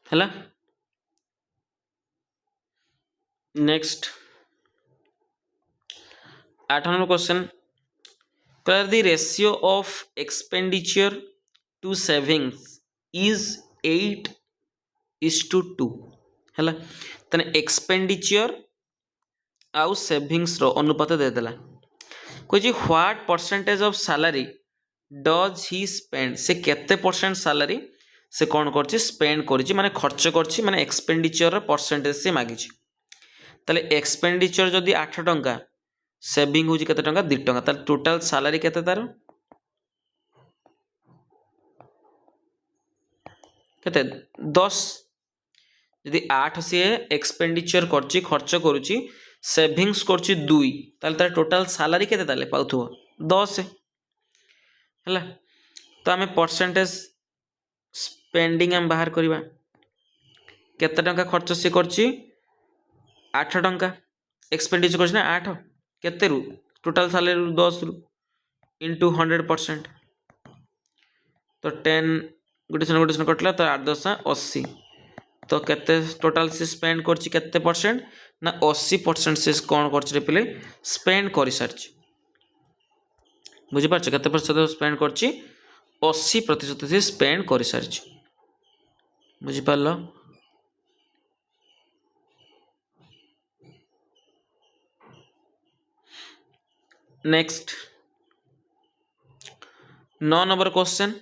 है। Next 8 number question the ratio of expenditure to savings is 8:2 है। तने एक्सपेंडिचर आउ सेविंग्स रो अनुपात देदेला कह what percentage of salary does he spend से केते परसेंट सैलरी से कौन कर स्पेंड कर माने खर्च कर माने एक्सपेंडिचर परसेंटेज से मागी ताले एक्सपेंडिचर जदि 8 टंका सेविंग होची केते टंका 2 टंका ताले टोटल सैलरी केते तार केते 10 जदि 8 सी एक्सपेंडिचर करची खर्च करूची सेविंग्स करची 2 ताले तार टोटल सैलरी केते ताले पाउथबो 10 हैला। तो आमे परसेंटेज स्पेंडिंग हम बाहर करबा केते टंका खर्च से करची 8 टंका एक्सपेंडिचर करची ना 8 केते रु टोटल सैलरी रु 10 रु इंटू 100% तो 10 गोटे कटला तो 8 10 80 तो केते टोटल से स्पेंड करची केते परसेंट ना 80% से कौन करची पे स्पेंड कर सारी बुझी पारछ केते प्रतिशत स्पेंड करची 80% से स्पेंड कर सारी बुझी पारलो। Next 9 number question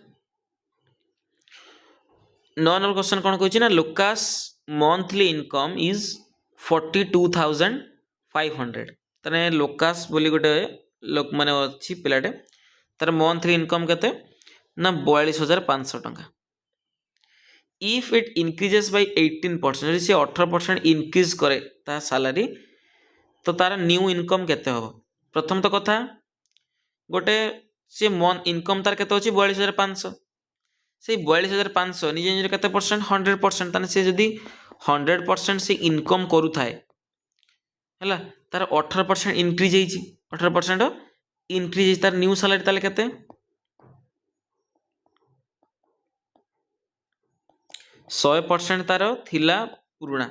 9 number question कौन कहछि ना लुकास मंथली इनकम इज 42,500 तने लुकास बोली गोटे लोक माने अछि पिलाटे तार मंथली इनकम केते ना 42,500 टंका इफ इट इंक्रीजेस बाय 18% से 18% इंक्रीज करे ता सैलरी तो तार न्यू इनकम केते हो प्रथम तो कथा गोटे सी मन इनकम तार केते अछि 42,500 से 42,500 निजे निजे केते परसेंट 100% ताने से जदी 100% से इनकम करू थाए हैला तार 18% इंक्रीज हेछि 18% इंक्रीज तार न्यू सैलरी ताले केते 100% तार थिला पुराना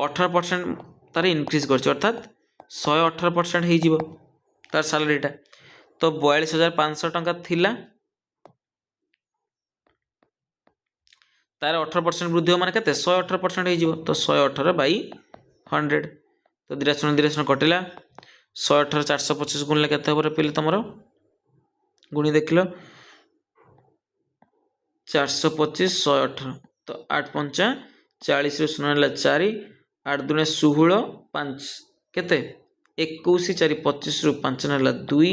18% तार इंक्रीज करछि अर्थात 118% हे जिवो तार सैलरीटा तो 42,500 टंका थिला तार 18% वृद्धि हो माने केते 118% हे जिवो तो 118/100 तो 83 कटिला 118 425 गुणले केते होबरे पिले तमरो गुणी देखिलो 425 118 तो 8 5 40 रे 0 हला 4 8 2 16 5 केते 21 4 25 रु 5 हला 2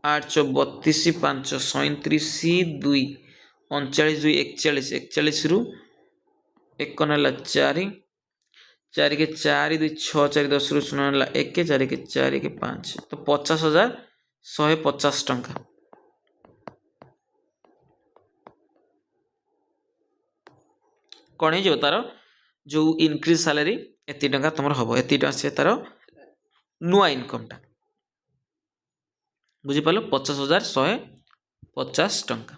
8 32 5 37 2 39 2 41 41 रु 1 हला 4 4 के 4 2 6 4 10 रु 0 हला 1 4 के 4 के 5 तो 50,150 टंका कौन हो तार जो इनक्रीज सैलरी एति टंका तुम हम एति टंका से तार नुआ इनकमटा बुझीपाल 50,150 टंका।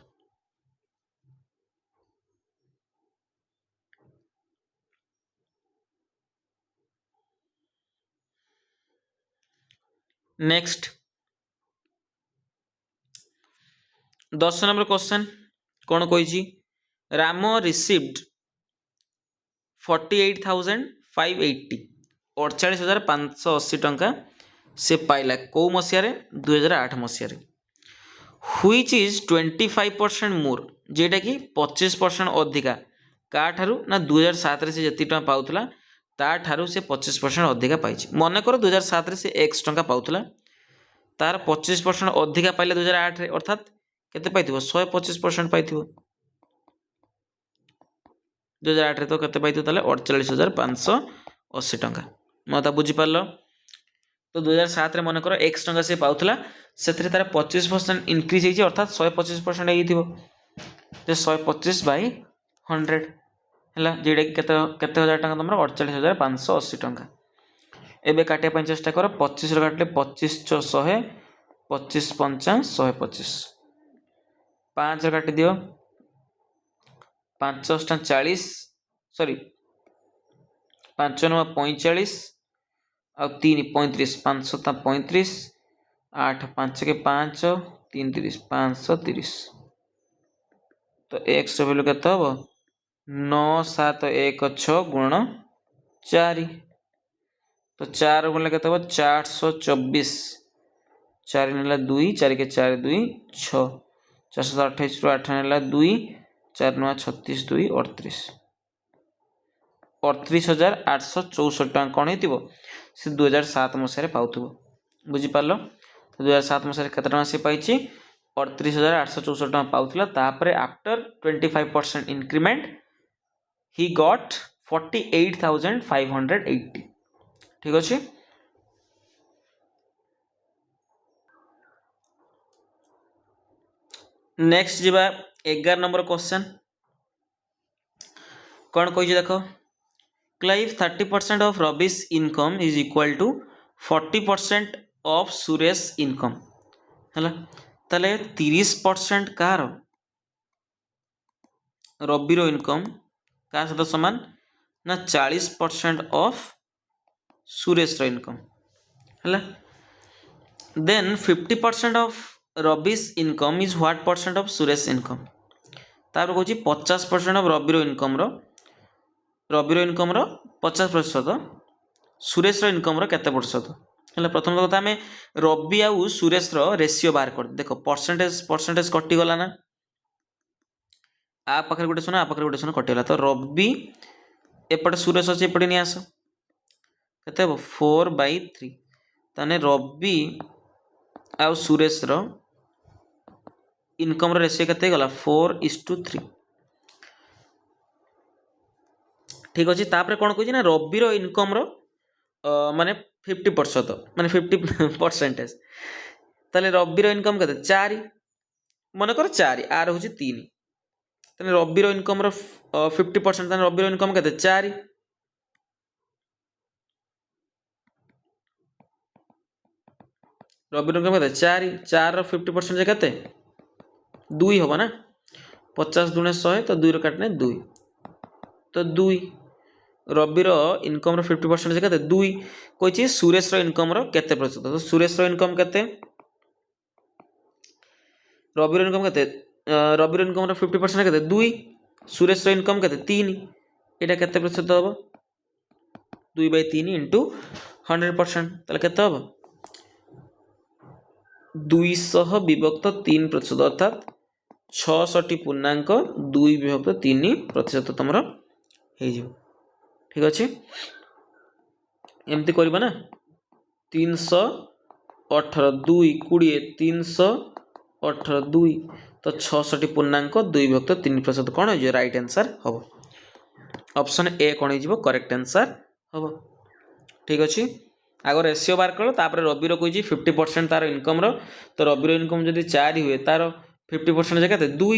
नेक्स्ट 10 नंबर क्वेश्चन कौन कही राम रिसीव्ड 48,580 48,580 टंका से पाइला कौ मसीह 2008 मसीह व्हिच इज 25% मोर जेटा कि 25% अधिका का ठारू ना 2007 से जी टाँग पाला ता ठारू से 25% अधिका पाई मन कर 2007 से x टंका पाला तार 25% अधिका पाइले 2008 रे अर्थात केते पाइथिबो 125% पाइथिबो 2008 तो केते पाइथो ताले 48,580 टंका मता बुझी पारलो। तो 2007 रे मन कर x टंका से पाउथला सेथरे तार 25% इंक्रीज हेछि अर्थात 125% हेइथिबो जे 125 बाई 100 हला जेडे केते केते हजार टंका तमरो 48,580 टंका। एबे काटिया ପାଇଁ चेष्टा कर 25 रे काटले 25 * 100 25 * 5 125 5 रे काटि दियो 5 * 40 सॉरी 5 * 9 45 आ 3 35 5 * 7 35 8 5 के 5 3 30 530 तो x ର वैल्यू केते हबो 9 7 1 6 गुणन 4 तो 4 गुणले केते हबो 424 4 नेला 2 4 के 4 2 6 428 रो 8 नेला 2 4 9 36 2 38 38,864 टका कौन हेतिबो से 2007 मसिया रे पाउथबो बुझी पारलो। 2007 मसिया रे केते टका से पाइछि 38,864 टका पाउथला तापरे आफ्टर 25% इंक्रीमेंट ही गॉट 48,580 ठीक अछि। नेक्स्ट जीवा 11 नंबर क्वेश्चन कौन कहि देखो Clive 30% of Ravi's income is equal to 40% of Suresh income हला ताले 30% कार रवि रो इनकम का सहित समान ना 40% ऑफ सुरेश रो इनकम हला then 50% of Ravi's income is what percent of Suresh income तापर कहूची 50% ऑफ रवि रो इनकम रो 50% सुरेश रो इनकम रो केते प्रतिशत हला प्रथम कथा हमें रवि आउ सुरेश रो रेशियो बाहर कर देखो परसेंटेज कटि गला ना आ पाखरे गोटे सुना आ पाखरे गोटे सुना कटिगला तो रवि एपटे सुरेश अछि एपटे नि आस केते हो 4/3 ताने रवि आउ सुरेश रो इनकम रो रेशियो केते गला 4:3 ठीक अछि। तापरे कोन कहछि ना रवि रो इनकम रो माने 50% माने 50% ताले रवि रो इनकम केते 4 मन कर 4 आर होछि 3 ताने रवि रो इनकम रो 50% ताने रवि रो इनकम केते 4 रवि रो इनकम केते 4 4 रो 50% जे केते 2 होबा ना 50 * 100 तो 2 रो काटने 2 तो 2 रवि रो इनकम रो 50% जे केते 2 कोइछि सुरेश रो इनकम रो केते प्रतिशत तो सुरेश रो इनकम केते रवि रो इनकम केते रवि रो इनकम रो 50% केते 2 सुरेश रो इनकम केते 3 एटा केते प्रतिशत होबो 2/3 * 100% तले केते होबो 200/3% अर्थात 66.2/3% तमरो हे जिवो ठीक अछि। एमती करबा ना 318 2 20 318 2 तो 66.2/3% कौन हो राइट आंसर हम ऑप्शन ए कौन हो करेक्ट आंसर हम ठीक अच्छे। आग रेशियो बार कल तापर रवि रो कही 50% तार इनकम रो तो रवि रो इनकम जब 4 हुए तार 50% जगह 2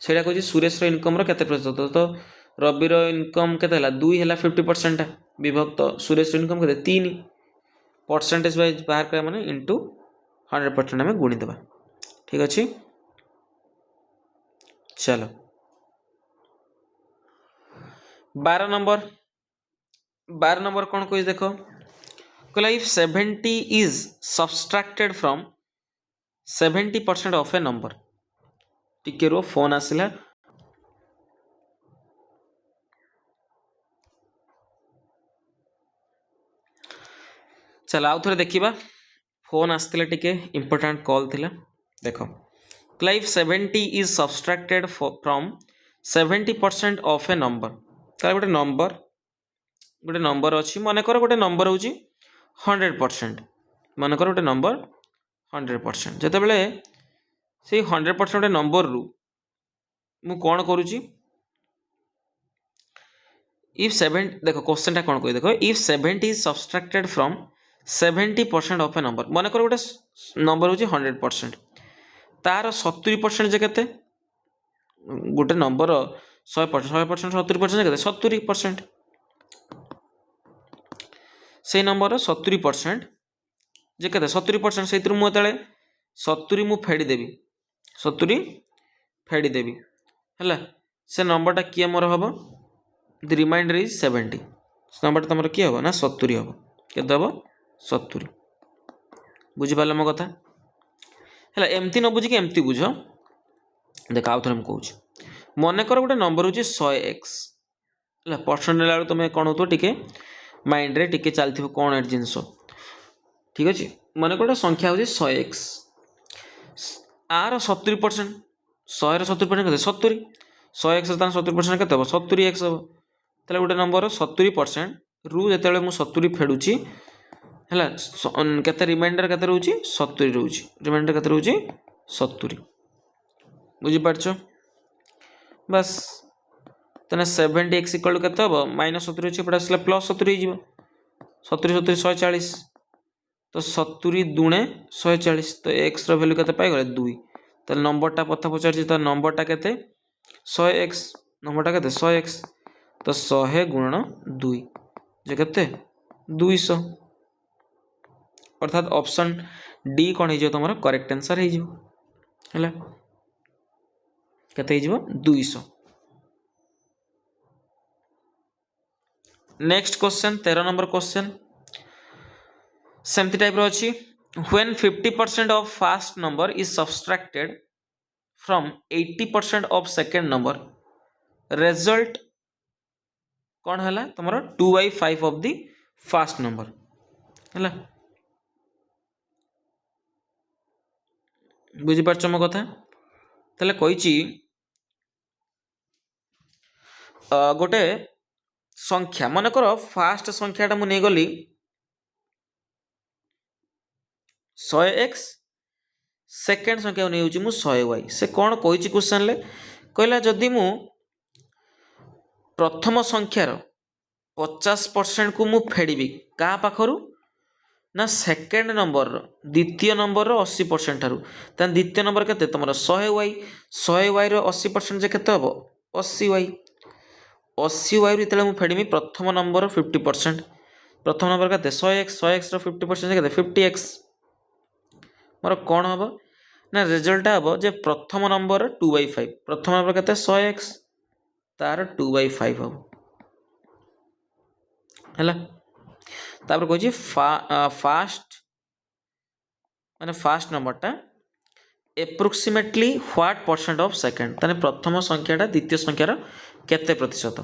से कही सुरेश रो इनकम रो केते प्रतिशत तो रवि रो इनकम केते हला 2 हला 50% विभक्त सुरेश रो इनकम केते 3 परसेंटेज वाइज बाहर कर माने इनटू 100% हमें गुणी देबा ठीक अच्छे। चलो 12 नंबर कौन कही देखो कहला if 70 is subtracted from 70% of a number टिके रो फोन आसिला चल आउ थोड़े देखिबा फोन आसतिला टिके इंपोर्टेंट कॉल थिला देखो कहला if 70 is subtracted from 70% of a number तार गोटे नंबर अच्छी मन कर गोटे नंबर हूँ 100% मन कर गोटे नंबर 100% जिते बड़े से 100% नंबर रु मु कौन करुची इफ 7 देखो क्वेश्चन कौन कह देखो if 70 is subtracted from 70% of A number मन कर गोटे नंबर हूँ 100% तार 70% जे केते गोटे नंबर 100% 70% केते 70% से नंबर 70% जे केते 70% से मुझे 70 मु फेड़ी देवी 70 फेड़ी देवी है से नंबरटा किए मोर हम द रिमाइंडर इज 70 से नंबर तुम किए हम ना 70 हम के हम 70 बुझिपार मो कथा है एमती न बुझिकी एमती बुझ देख आउ थे मुझे मन कर गोटे नंबर हूँ 100x है परसेंट नेला तुम कौन हो टे माइंड रे टिके चलती कौन ए जिनस ठीक अच्छे मन गोटे संख्या हूँ 100x आर 70% 100 70% 70 100x 70% के 70x हम तेल गोटे नंबर 70% रु जो मुझे 70 फेड़ुची है के रिमाइंडर के रोचे 70 रोचे रिमाइंडर के रोचे 70 बुझीपार बस तेना 70x इक्वल के -70 अच्छे एपटे आसला +70 हो 70 70 140 तो 70 दुणे 140 तो x वैल्यू के पाइगले 2 तो नंबरटा पथा पचार तो नंबरटा के 100x नंबरटा के 100x तो 100 गुणन 2 जे के 200 अर्थात ऑप्शन डी कौन हो तुम करेक्ट आंसर हो केते 200 नेक्स्ट क्वेश्चन 13 नंबर क्वेश्चन सेमती टाइप अच्छी when 50% of first number is subtracted from 80% of second number result कौन है तुम 2/5 ऑफ द फर्स्ट नंबर है बुझीपार मो कथा तेल कही गोटे संख्या मन कर फास्ट संख्याटा मुझे गली 100x सेकेंड संख्या नहीं 100y से कौन कही क्वेश्चन ले कहला जदि मु प्रथम संख्यार 50% को मु फेड़ी क्या पाखर ना सेकेंड नंबर द्वितीय नंबर 80% ठारू द्वितीय नंबर के तुम 100y 100y 80% के 80y 80y रू मुझे फेड़मी प्रथम नंबर 50% प्रथम नंबर के 100x 100x 50% के 50x मोर कौन हम ना रिजल्ट हम जे प्रथम नंबर 2/5 प्रथम नंबर के 100x तार 2/5 हम है तापर कह फास्ट माने फास्ट नंबरटा approximately what percent of second ताने प्रथम संख्याटा द्वितीय संख्यार केते प्रतिशत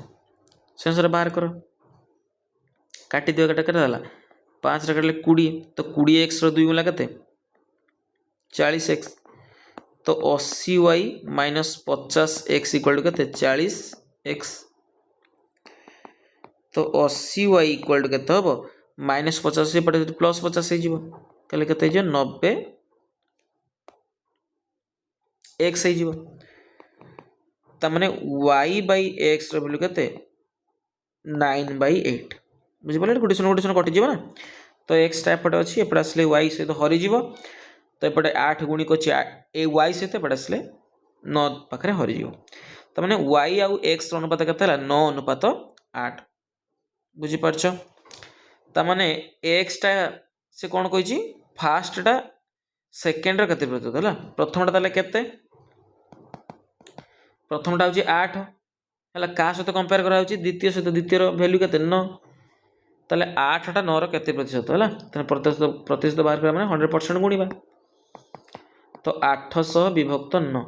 से बाहर कर काटी दियो केटा केटा होला 5 रे काटले 20 तो 20x रो 2 गुणा केते 40x तो 80y minus 50x equal to केते 40x तो 80y इक्वल टू केते हबो -50 एपटे +50 हो जिवो कले केते हो 90 x हो जिवो ता माने y बाय x रो वैल्यू केते 9/8 बुझि पले गोटे कटि जिवो ना तो x टा एपटे अछि एपटे आसले y सहित हरि जिवो तो एपटे 8 गुणिक अछि ए y सहित एपटे आसले 9 पाखरे हरि जिवो तो माने y आउ x रो अनुपात केते हला 9:8 बुझि परछो ता माने x टा से कौन कही फास्ट टा सेकेंड केते प्रतिशत है प्रथमटा ताले केते प्रथमटा हूँ 8 है क्या सहित कंपेयर करा द्वितीय सहित द्वितीय वैल्यू केते 9 ताले 8 टा 9 केते प्रतिशत है प्रतिशत बाहर करा माने 100% गुणिबा तो 800 विभक्त 9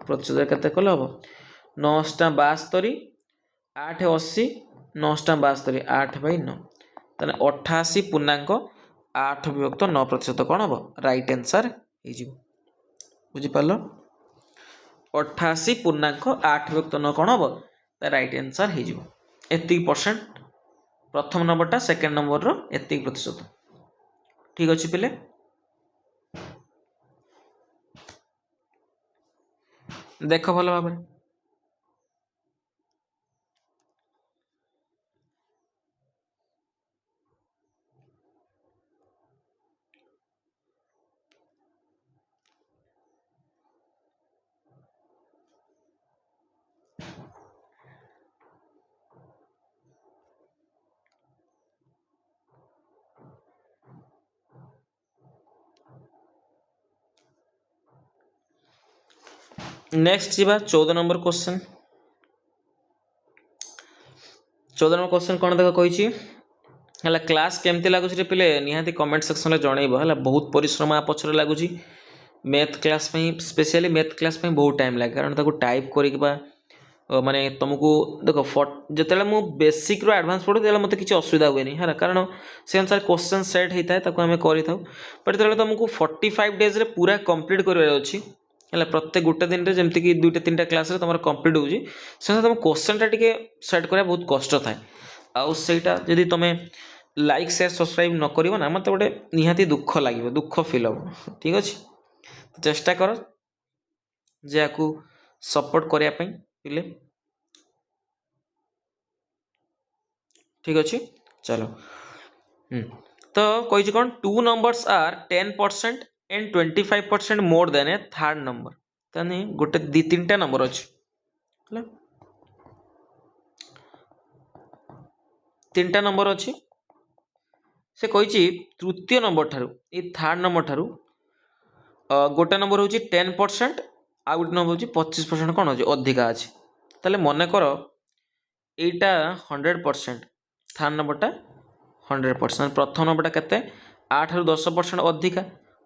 प्रतिशत केते कले हम 9 टा 72 8 80 9 टा 72 8/9 ताने 88 पूर्णांक 8 विभक्त 9 प्रतिशत कौन हम राइट आंसर बुझिपार 88 पूर्णांक 8 विभक्त 9 कौन हम राइट आंसर एति परसेंट प्रथम नंबरटा सेकेंड नंबर रो एति प्रतिशत ठीक अच्छे पिले देख भल भाव नेक्स्ट जीवा 14 नंबर क्वेश्चन। 14 नंबर क्वेश्चन कौन देख कही है क्लास केमती लगुच पिले निहाती कमेंट सेक्शन में जनइब है बहुत परिश्रम आ पचर लगुच math class specially math class बहुत टाइम लगे कारण ताको टाइप करवा माने तुमको देख जिते मु बेसिक रू एडवांस पढ़ू तो मत किसी असुविधा हुए है कारण से अनुसार क्वेश्चन सेट होता है आम कर बट जो तुमको 45 डेज पूरा कंप्लीट कर है प्रत्येक गोटे दिन में जमीक 2टा 3टा क्लास तुम कंप्लीट होगी से तुम क्वेश्चन टा टे सेट करा बहुत कष्ट थाए आईटा जदि तुम्हें लाइक शेयर सब्सक्राइब न कर ना मत गोटे निहाती दुख लगे दुख फिल हम ठीक अच्छे तो चेष्टा कर जे को सपोर्ट करने पिले ठीक अच्छे चलो तो कही कौन 2 numbers are 10% and 25% more than a third number ताने गोटे 2-3टा नंबर अच्छे 3टा नंबर अच्छे से कही तृतीय नंबर ठारू ये थर्ड नंबर ठारू गोटे नंबर हूँ 10% आ गोटे नंबर हूँ 25% कौन अच्छे अधिका अच्छे ताले मन कर एटा 100% थर्ड नंबरटा 100% प्रथम नंबरटा केते 8-10% अधिका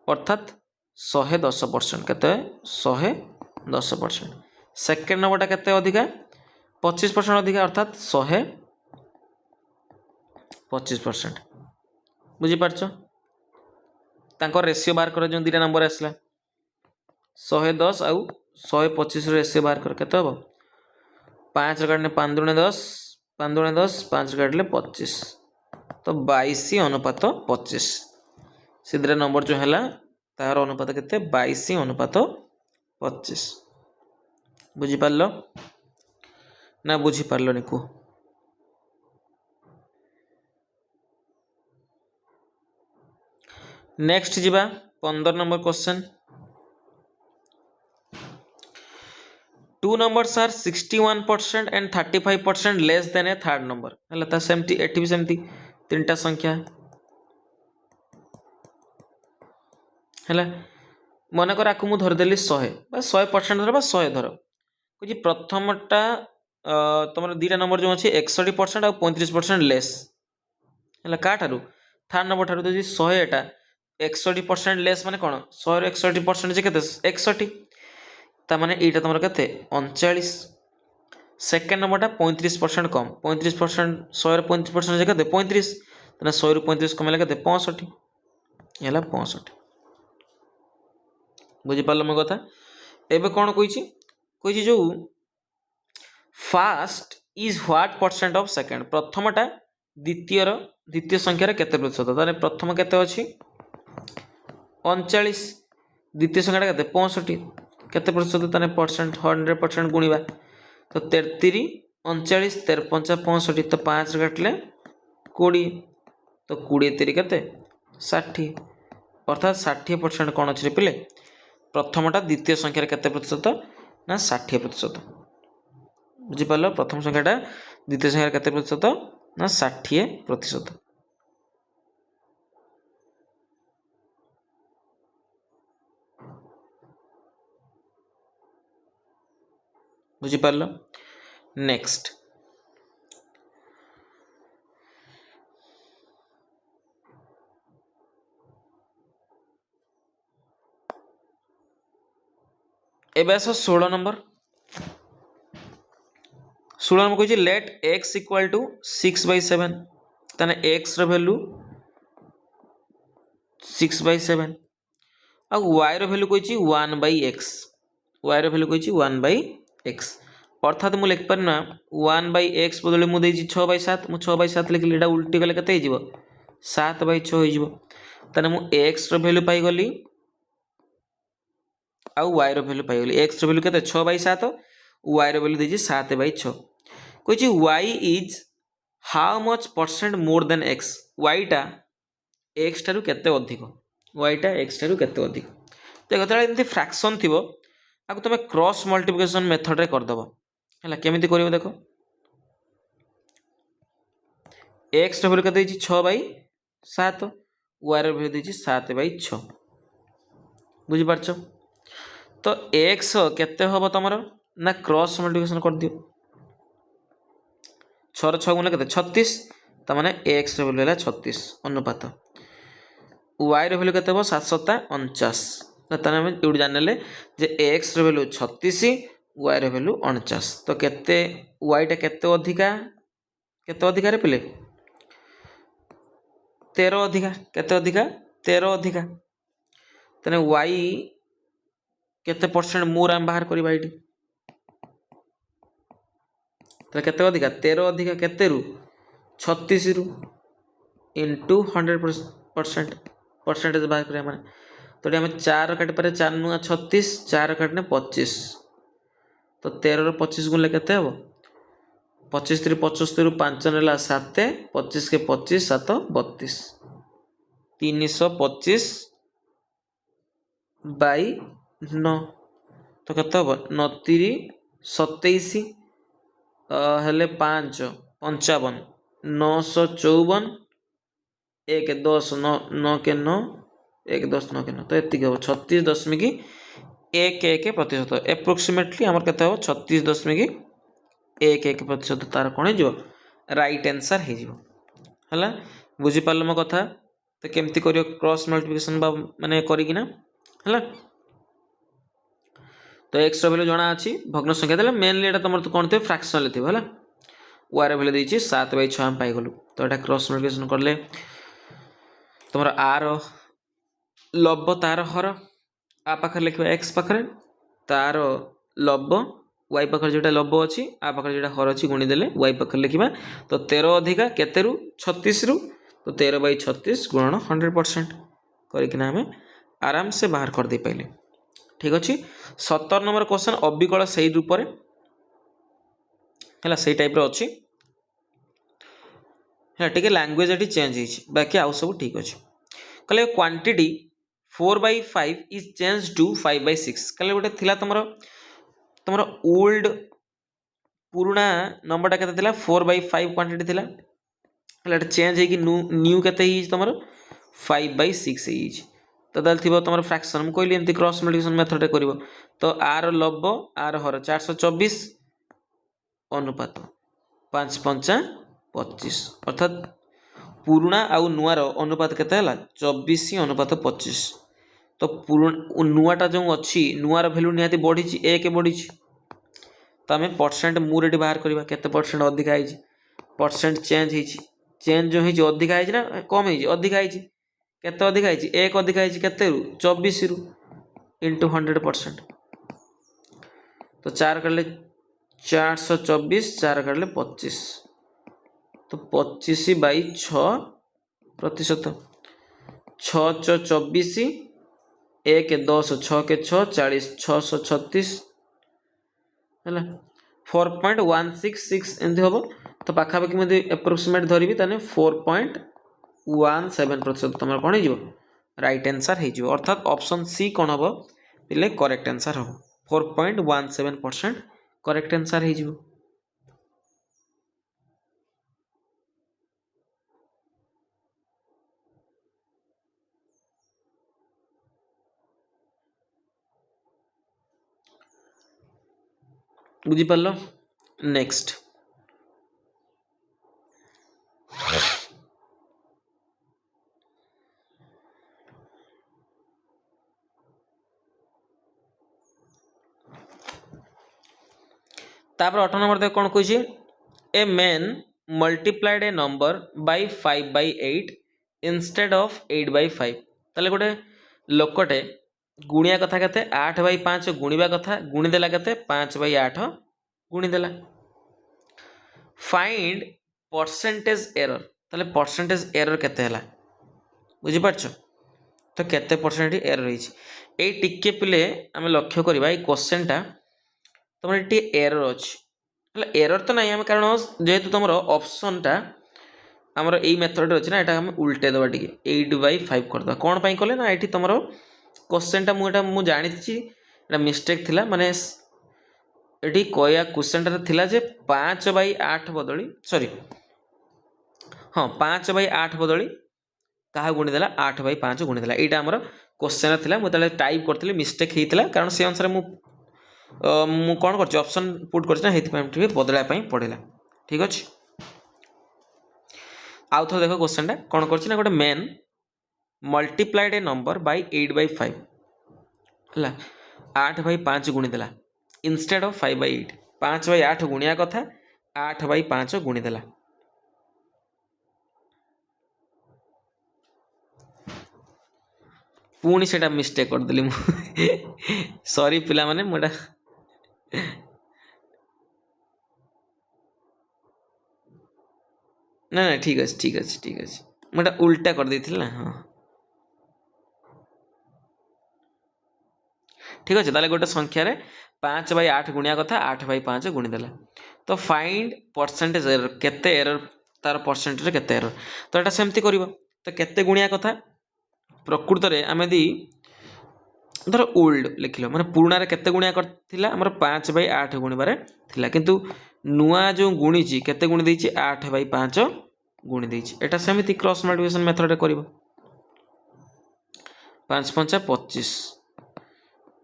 अर्थात 110% केते 110%। सेकेंड नंबरटा केते अधिका 25% अधिका अर्थात 125%। बुझीपारछ तांको रेशियो बाहर कर जो 2टा नंबर आसला 110 आउ 125 रेशियो बाहर कर केते हम 5 काटने 5 दूने 10 5 दूने 10 5 काटले 25 तो 22:25 सीधे नंबर जो है तार अनुपात के 22:25 बुझीपार ना बुझीपार निकु नेक्स्ट जीवा 15 number question 2 numbers are 61% and 35% less than a third number है सेमती एटी भी सेमती 3टा संख्या है मनकर आपको मुझे धरदेली 100% धर 100 धर कुछ प्रथमटा तुम 2टा नंबर जो अच्छे 61% और 35% लेस है क्या थर्ड नंबर ठार जो 100टा 61% लेस माने कौन 100 61% के 61 ताने यहाँ तुम के 39 सेकेंड नंबरटा 35% कम 35% 100 35% के 35 तेना 100 रू 35 कम के 65 है 65 बुझीपार मो कथा एबे कौन कही जो first is what percent of second प्रथमटा द्वितीय संख्यार केते प्रतिशत ताने प्रथम केते अच्छी 39 द्वितीय संख्याटा केते 65 केते प्रतिशत ताने परसेंट 100% गुणिबा तो 33 39 13 65 तो 5 काटले 20 तो 20 3 केते 60 अर्थात 60% कौन अच्छे पिले प्रथमटा द्वितीय संख्यार केते प्रतिशत ना 60% बुझीपार प्रथम संख्याटा द्वितीय संख्यार केते प्रतिशत ना 60%। बुझीपार नेक्स्ट एबे आस 16 नंबर कही लेट x इक्वल टू 6/7 ताने x रो वैल्यू 6/7 आ y रो वैल्यू कही 1/x y रो वैल्यू कही 1/x अर्थात मुझे लिखिपार ना 1/x बदले मुझे 6/7 मुझे 6/7 लिखिली एटा उल्टी गले केते 7/6 हो मुझे x रो वैल्यू पाईगली आ y रो वैल्यू पाईगली x रो वैल्यू केते 6/7 y रो वैल्यू देजी 7/6 कही y is how much percent more than x y टा x ठारू केते अधिक y टा x ठारू केते अधिक देखो तले एमती फ्रैक्शन थिबो आको तुम क्रॉस मल्टीप्लिकेशन मेथड रे कर दबो हला केमिति करिवो देखो x रो वैल्यू केते देजी 6/7 y रो वैल्यू देजी 7/6 बुझी पारछो तो एक्स केते हम तुम ना क्रॉस मल्टिप्लिकेशन कर दियो 6 6 गुणे केते 36 तो माने एक्स रो वैल्यू है 36 अनुपात वाई रो वैल्यू केते हो 7 7 49 तो तने हम एउड जानले जे एक्स रो वैल्यू 36 वाई रो वैल्यू 49 तो केते वाई टा केते अधिका रे पिले 13 अधिका केते अधिका 13 अधिका तने वाई केते परसेंट मोर आम बाहर करबा एठी तो केते अधिका 13 अधिका केते रु 36 रु इनटू 100% परसेंटेज बाहर करिया माने तो हम 4 काट पारे 4 नुआ 36 4 काटने 25 तो 13 रो 25 गुणले केते हबो 25 3 75 रु 5 नेला 7 25 के 25 7 32 325 बाई 9 तो केते हबो 9 3 27 हेले 5 55 954 1 10 9 9 के 9 1 10 9 के 9 तो एति हम 36.11% एप्रोक्सीमेटली आमर केते हो 36.11% तार कौन हो राइट आंसर है बुझी पाल मो कथा तो केमती करियो क्रॉस मल्टिप्लिकेशन माने करिकिना है तो एक्स वैल्यू जना अच्छी भग्न संख्या देला मेनली एटा तुम कौन थे फ्रैक्शनल थी है वार वैल्यू देछि 7/6 हम पाइगलु तो एटा क्रॉस मल्टिप्लिकेशन करले तुम आर लब तार हर आ पाखे लिखा एक्स पाखे तार लब वाई पाखे जोटा लब अच्छी आ पाखे जोटा हर अच्छी गुणीदेले वाई पाखे लिखा तो 13 अधिका केते रु 36 रु तो 13/36 गुणन 100% करकिना हमें आराम से बाहर कर दे पाइले ठीक अच्छे 17 नंबर क्वेश्चन अबिकल से रूप है से टाइप अच्छी है टे लैंग्वेज ये चेंज हो बाकी आउ सब ठीक अच्छे कहले क्वांटिटी 4/5 इज चेंज टू 5/6 कहले गोटे थिला तुम ओल्ड पुराना नंबरटा केते थिला 4/5 क्वांटिटी थिला चेंज है कि न्यू केते तुम 5/6 तो दाल थी तुम फ्रैक्शन मुझे कहली एमती क्रॉस मल्टिप्लिकेशन मेथड कर तो आर लब आर हर 424 अनुपात 5 5 25 अर्थात पुराणा आउ नुआर अनुपात केते 24 अनुपात 25 तो नुआटा जो अच्छी नुआर भैल्यू निहाती बढ़ी 1 बढ़ी तो आम परसेंट मुझे बाहर करवा केते परसेंट अधिका है परसेंट चेंज जो है अधिका है ना कम है अधिका है केते अधिका है 1 अधिका है केते रु 24 रु इंटू 100% तो 4 करले 424 4 करले 25 तो 25/6% 6 24 1 10 6 के 6 40 636 है 4.166 एमती हम तो पाखापाखि मुझे एप्रोक्सीमेट धरबी ताने 4.17% तुम कौन हो राइट आंसर हो अर्थात ऑप्शन सी कौन हम पे करेक्ट आंसर हम 4.17% करेक्ट आंसर हो बुझीपार नेक्स्ट तापर 8 नंबर देख कौन कही a man multiplied A number by 5/8 instead of 8/5 ताले गोटे लोकटे गुणिया कथा केते 8/5 गुणिबा कथा गुणीदेला केते 5/8 गुणीदेला फाइंड परसेंटेज एरर ताले परसेंटेज एरर केते हला बुझी पारछ तो केते परसेंट एरर होई ए टिके पिले आमे लक्ष्य करबा ए क्वेश्चनटा तुम ये एरर अच्छी एरर तो नहीं आम कारण जेहेतु तुम ऑप्शनटा आमर यही मेथड अच्छी ना यहाँ आम उल्टे दबा टे 8/5 करदे कौन पाई कले ना ये तुम क्वेश्चनटा मुझे जानी मिस्टेक थिला माने ये कया क्वेश्चनटा थिला जे 5/8 बदली सॉरी हाँ 5/8 बदली क्या गुणीदेला 8/5 गुणीदेला यहाँ आमर क्वेश्चन थिला मुझे टाइप करथिली मिस्टेक हेतिला कारण से अनुसार मु कौन करछि ऑप्शन पुट करछि ना हेति बदला पड़ेगा ठीक अच्छे। आउ थ देखो क्वेश्चन टा कौन करछि ना गोटे man multiplied A number by 8/5 है 8/5 गुणीदेला इनस्टेड ऑफ 5/8 5/8 गुणिया कथा 8/5 गुणीदेला पुणी से मिस्टेक करदेली सॉरी पिला माने मोटा ना ना ठीक अच्छे ठीक अच्छे ठीक अच्छे मोटा उल्टा कर देती ना हाँ ठीक अच्छे ताले गोटे संख्यार 5/8 गुणिया कथा 8/5 गुणीदेला तो फाइंड परसेंटेज एरर केते एरर तार परसेंटेज केते एरर तो यहाँ सेमती कर तो केते गुणिया कथा प्रकृत में आम यदि धर ओल्ड लिखल मैंने पुराण केते गुणिया कर आमर 5/8 गुणबार थिला किंतु नुआ जो गुणी केते गुणी देछि 8/5 गुणी देछि एटा सेमती क्रॉस मल्टीप्लिकेशन मेथड कर 5×5 = 25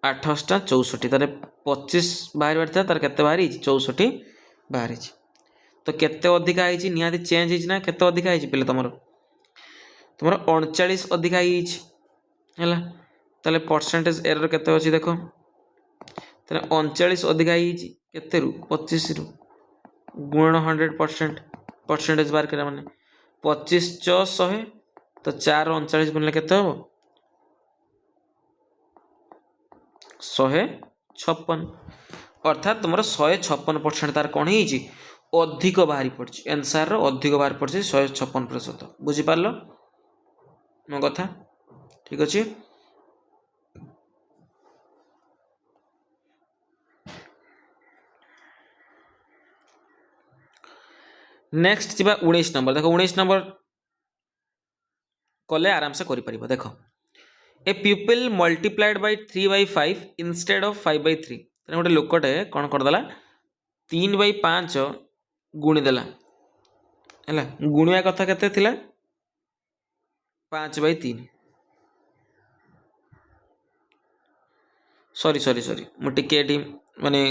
8 × 64 तारे 25 बाहर था तार केते बाहरी 64 बाहरी तो केते अधिका है निहाती चेंज है ना केते अधिका है पे तुम 39 अधिका है ताले परसेंटेज एरर केते अछि देखो ताले 39 अधिका है केते रु 25 रु गुणन 100% परसेंटेज बार करा माने 25 + 100 तो 4 39 गुणले केते हो 156 अर्थात तुम 156% तार कौन है अधिक बाहरी पड़ी आंसर अधिक बाहर पड़ी 156% बुझीपार मो कथा ठीक अच्छे। नेक्स्ट जी 19 नंबर देखो 19 नंबर कले आराम से कर देख ए people multiplied by 3/5 instead of 5/3 गोटे लोकटे कौन करदेला 3/5 गुणीदेला है गुणिया कथा केते थिला 5/3 सॉरी सॉरी सॉरी मुझे माने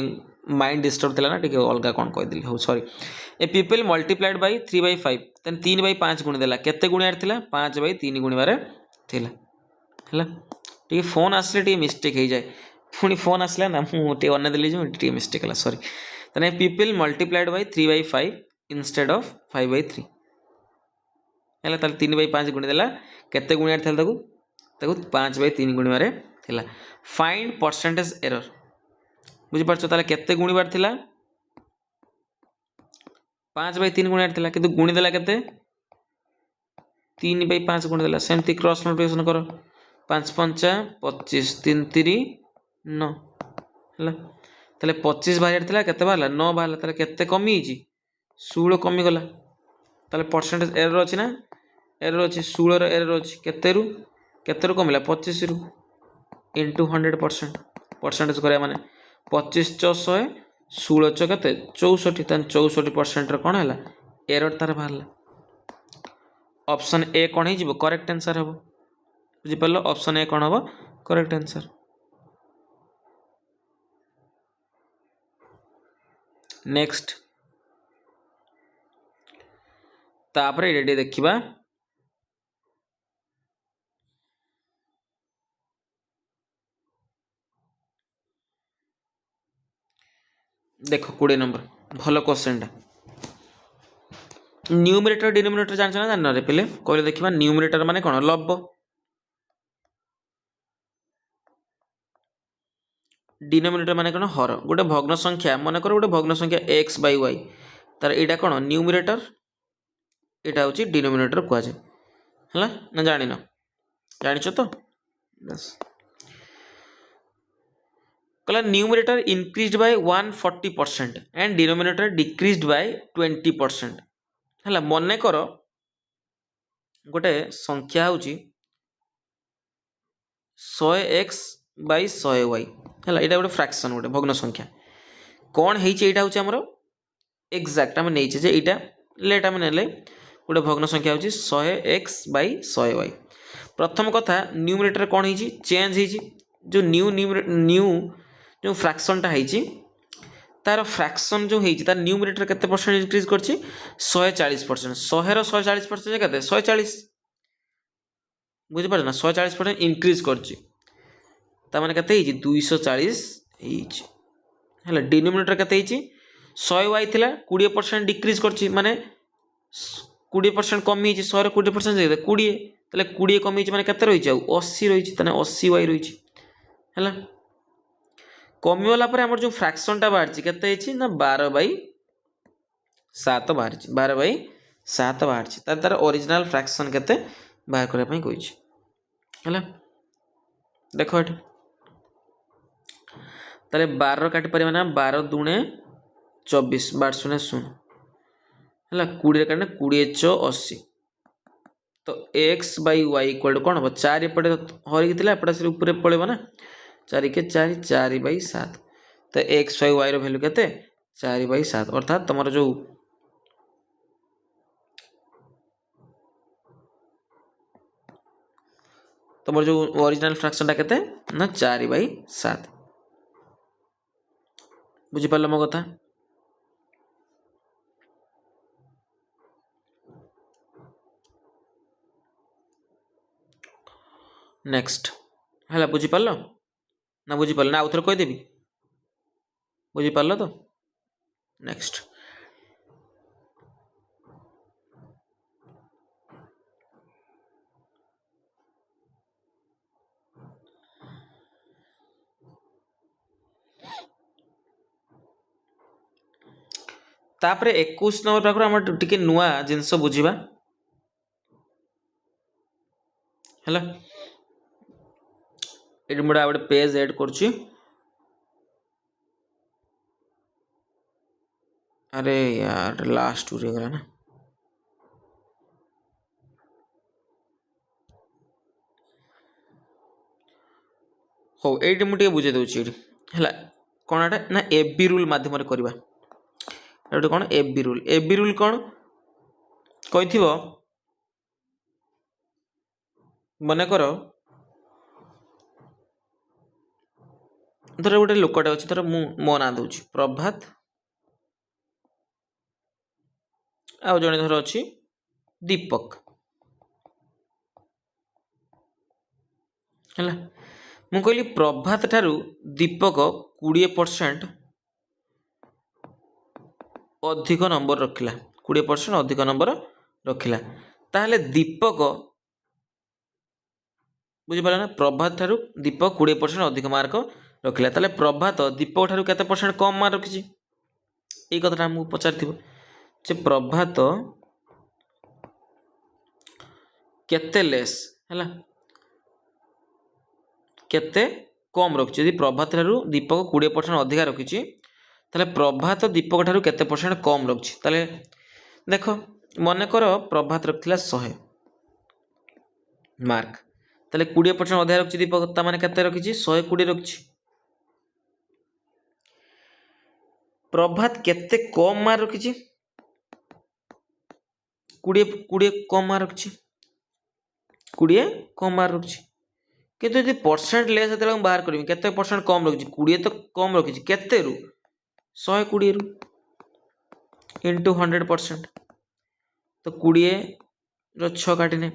माइंड डिस्टर्ब थिला ना टिके अलगा कौन कहदेली हो sorry A people multiplied by 3/5 तेन 3/5 गुणीदेला केते गुणियार थिला 5/3 गुणिबार थिला है टी फोन आसले टी मिस्टेक हो जाए पुणी फोन आसला ना मुझे अनेदेली जो टी मिस्टेक है सॉरी तेना people multiplied by 3/5 instead of 5/3 है 3/5 गुणीदेला केते गुणियार थिला ताकू 5/3 गुणिबार थिला फाइंड परसेंटेज एरर बुझीपार ताले केते गुणिबार थिला 5/3 गुणियार थिला किंतु गुणीदेला केते 3/5 गुणीदेला सेमती क्रॉस मल्टीप्लिकेशन करो 5×5 = 25 3×3 = 9 है ताले 25 बाहर थिला केते बाहरला 9 बाहरला ताले केते कमी हिची 16 कमी गला ताले परसेंटेज एरर अछि ना एरर अछि 16 रो एरर अछि केते रु कमिला 25 रु इनटू 100% परसेंटेज करिया माने 25 + 100 16 * केते 64 तान 64% रो कोन हला एरर तार बाहरला ऑप्शन ए कोन हे जिवो करेक्ट आंसर हबो बुझी पारलो ऑप्शन ए कौन हम करेक्ट आंसर। नेक्स्ट तापरे एडी देखिबा देखो 20 नंबर भलो क्वेश्चन टा न्यूमरेटर डिनोमिनेटर जानछ ना जानना रे पहले कहले देखिबा न्यूमरेटर माने कोन लब्ध डिनोमिनेटर माने कोन हर गोटे भग्न संख्या मन कर गोटे भग्न संख्या x/y तार एटा कोन न्यूमरेटर एटा होची डिनोमिनेटर कुआ जाय हला ना जानि न जानिछ तो बस कहला numerator increased by 140% and denominator decreased bye 20% हला मने कर गोटे संख्या होची 100x/100y हला एटा गोटे फ्रैक्शन गोटे भग्न संख्या कोन हेइचे एटा होची हमरो एग्जैक्ट हम नेइचे जे एटा लेट हम नेले गोटे भग्न संख्या होची 100x/100y प्रथम कथा न्यूमरेटर कौन है चेंज है जो न्यू जो फ्रैक्शनटा है तार फ्रैक्शन जो है तार न्यूमरेटर केते परसेंट इंक्रीज करछि 140%। 100 रो 140% केते 140 बुझि पार ना 140% इंक्रीज करछि ता माने केते हिची 240 हिची हला डिनोमिनेटर केते हिची 100y थिला 20% डिक्रीज करछि माने 20% कमी हिची 100 रो 20% जे 20 तले 20 कमी हिची माने केते रहिची 80 रहिची तने 80y रहिची हला कमिगला पर आमर जो फ्रैक्शनटा बाहर के ना 12/7 बाहर 12/7 बाहर तार ओरिजिनल फ्रैक्शन के बाहर करने कही देख ये ताले 12 काटी पारे ना 12 दूणे 24 12 शून्य शून्य है 20 काटने 20 × 80 तो x/y इक्वल कौन हम 4 एपटे हरिक एपटे ऊपर पड़ेगा ना 4 के 4 4/7 तो x y रो वैल्यू केते 4/7 अर्थात तुम जो तुम जो ओरिजिनल फ्रैक्शनटा केते ना 4/7 बुझी पारलो मो कथा नेक्स्ट है बुझी पारलो ना बुझी पारलो ना आउ थोड़े कहीदेवी बुझी पारलो तो नेक्स्ट तापरे 21 नंबर पाखर आम टिके नुआ जिनस बुझीबा है ये मुझे गोटे पेज ऐड करुच्ची अरे यार लास्ट गला ना हो ये मुझे बुझे दूसरी है कौन एटा ना एबी रूल मध्यम करवा गोटे कौन एबी रूल कौन कही मनकर धर गोटे लोकटे अच्छे धर मो ना दूसरी प्रभात आउ जड़े धर अच्छी दीपक है मु कहली प्रभात ठारू दीपक 20% अधिक नंबर रखिला 20% अधिक नंबर रखिला ताहले दीपक बुझीपारा ना प्रभात ठारू दीपक 20% अधिक मार्क रखिला ताहले प्रभात दीपक ठारू केते परसेंट कम मार्क रखिछि एई कथाटा हमकु पचारथिबो जे प्रभात केते लेस हैला केते कम रखिछि यदि प्रभात ठारू दीपक 20% अधिक रखिछि ताले प्रभात दीपक ठारू केते परसेंट कम रखिछि ताले देखो मन कर प्रभात रखिला 100 मार्क ताले 20% अधिक रखिछि दीपक ता माने केते रखिछि 120 रखिछि प्रभात केते कम मार्क रखिछि 20 कम मार्क रखिछि 20 कम मार्क रखिछि किंतु यदि परसेंट लेस हेतले बाहर करबी केते परसेंट कम रखिछि 20 तो कम रखिछि केते रु 120 रु इनटू 100% तो 20 रो 6 काटिने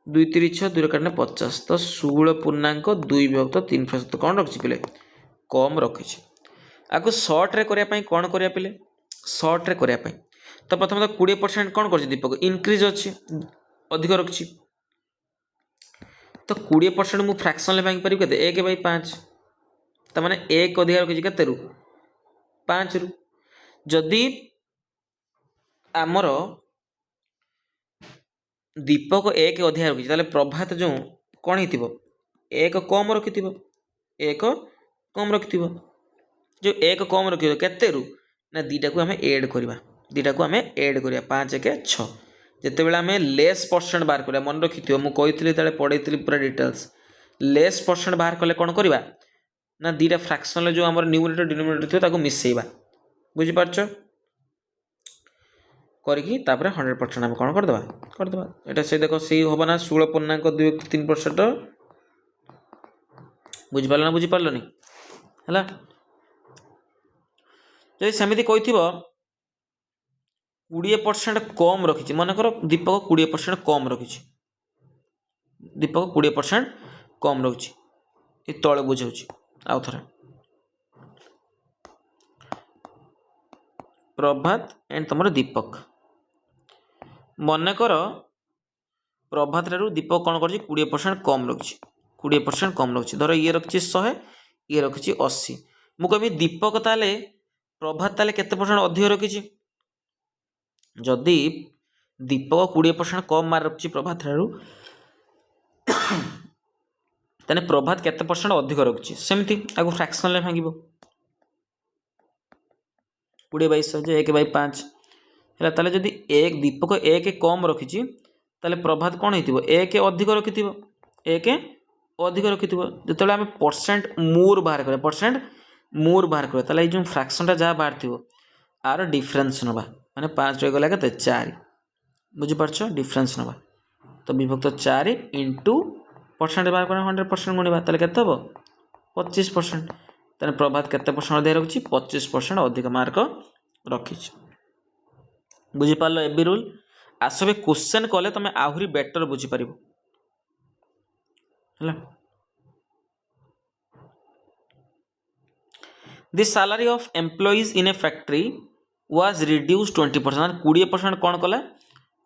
2 3 6 2 काटिने 50 तो 16.2/3% कौन रखिछि पिले कम रखिछि आको शॉर्ट रे करिया पई कोन करिया पिले शॉर्ट रे करिया पई तो प्रथम तो 20% कौन करछि दीपक इंक्रीज अछि अधिक रखिछि तो 20% मु फ्रैक्शन ले बांग पारि केते 1/5 त माने 1 अधिक रखिछि केते रु 5 रु जदि आमर दीपक 1 अधिक रखिछि ताले प्रभात जो कोन हितिबो 1 कम रखिथिबो 1 कम रखिथिबो जो 1 कम रखिथिबो केते रु ना दीटा को हमें ऐड करबा 5 के 6 जिते बेला हमें लेस परसेंट बाहर करिया मन रखिथिबो मु कहितली तळे पढैतली पूरा डिटेल्स लेस परसेंट बाहर कले कोन करबा ना दीटा फ्रैक्शन जो हमर न्यूमरेटर डिनोमिनेटर थियो ताको मिसेइबा बुझि पारछो କରିକି ତାପରେ 100% ଆମେ କ'ଣ କରିଦେବା ଏଇଟା ସେ ଦେଖ ସେଇ ହେବ ନା 16.2 ବୁଝିପାରିଲ ନା ବୁଝିପାରିଲନି ହେଲା। ଯଦି ସେମିତି କହିଥିବ 20% କମ୍ ରଖିଛି, ମନେକର ଦୀପକ 20% କମ୍ ରଖିଛି, ଦୀପକ 20% କମ୍ ରହୁଛି, ଏ ତଳେ ବୁଝାଉଛି ଆଉ ଥରେ ପ୍ରଭାତ ଏଣ୍ଡ ତମର ଦୀପକ। ମନେକର ପ୍ରଭାତ ଠାରୁ ଦୀପକ କ'ଣ କରୁଛି 20% କମ୍ ରଖିଛି, 20% କମ୍ ରଖିଛି, ଧର ଇଏ ରଖିଛି 100, ଇଏ ରଖିଛି 80। ମୁଁ କହିବି ଦୀପକ ତାହେଲେ ପ୍ରଭାତ ତାହେଲେ କେତେ ପରସେଣ୍ଟ ଅଧିକ ରଖିଛି? ଯଦି ଦୀପକ 20% କମ୍ ମାର୍କ ରଖିଛି ପ୍ରଭାତ ଠାରୁ, ତାହେଲେ ପ୍ରଭାତ କେତେ ପରସେଣ୍ଟ ଅଧିକ ରଖିଛି? ସେମିତି ଆଗକୁ ଫ୍ରାକ୍ସନାଲରେ ଭାଙ୍ଗିବ, 20/100 ହେଲା। ତାହେଲେ ଯଦି ଦୀପକ 1 କମ୍ ରଖିଛି ତାହେଲେ ପ୍ରଭାତ କ'ଣ ହେଇଥିବ? 1 ଅଧିକ ରଖିଥିବ, 1 ଅଧିକ ରଖିଥିବ। ଯେତେବେଳେ ଆମେ ପରସେଣ୍ଟ ମୋର୍ ବାହାର କରିବା, ତାହେଲେ ଏଇ ଯେଉଁ ଫ୍ରାକ୍ସନଟା ଯାହା ବାହାରିଥିବ ଆର ଡିଫରେନ୍ସ ନେବା, ମାନେ 5 ରହିଗଲା କେତେ? 4। ବୁଝିପାରୁଛ? ଡିଫରେନ୍ସ ନେବା, ତ ବିଭକ୍ତ 4 ଇଣ୍ଟୁ ପରସେଣ୍ଟ ବାହାର କରିବା, 100% ଗୁଣିବା, ତାହେଲେ କେତେ ହେବ? 25%। ତାହେଲେ ପ୍ରଭାତ କେତେ ପରସେଣ୍ଟ ଅଧିକ ରଖିଛି? 25% ଅଧିକ ମାର୍କ ରଖିଛି। ବୁଝିପାରିଲ ଏବେ ରୁଲ୍? ଆସ ଏବେ କ୍ୱେଶ୍ଚନ୍ କଲେ ତମେ ଆହୁରି ବେଟର ବୁଝିପାରିବ ହେଲା। The salary of employees in a factory was reduce 20%, ମାନେ 20% କ'ଣ କଲା?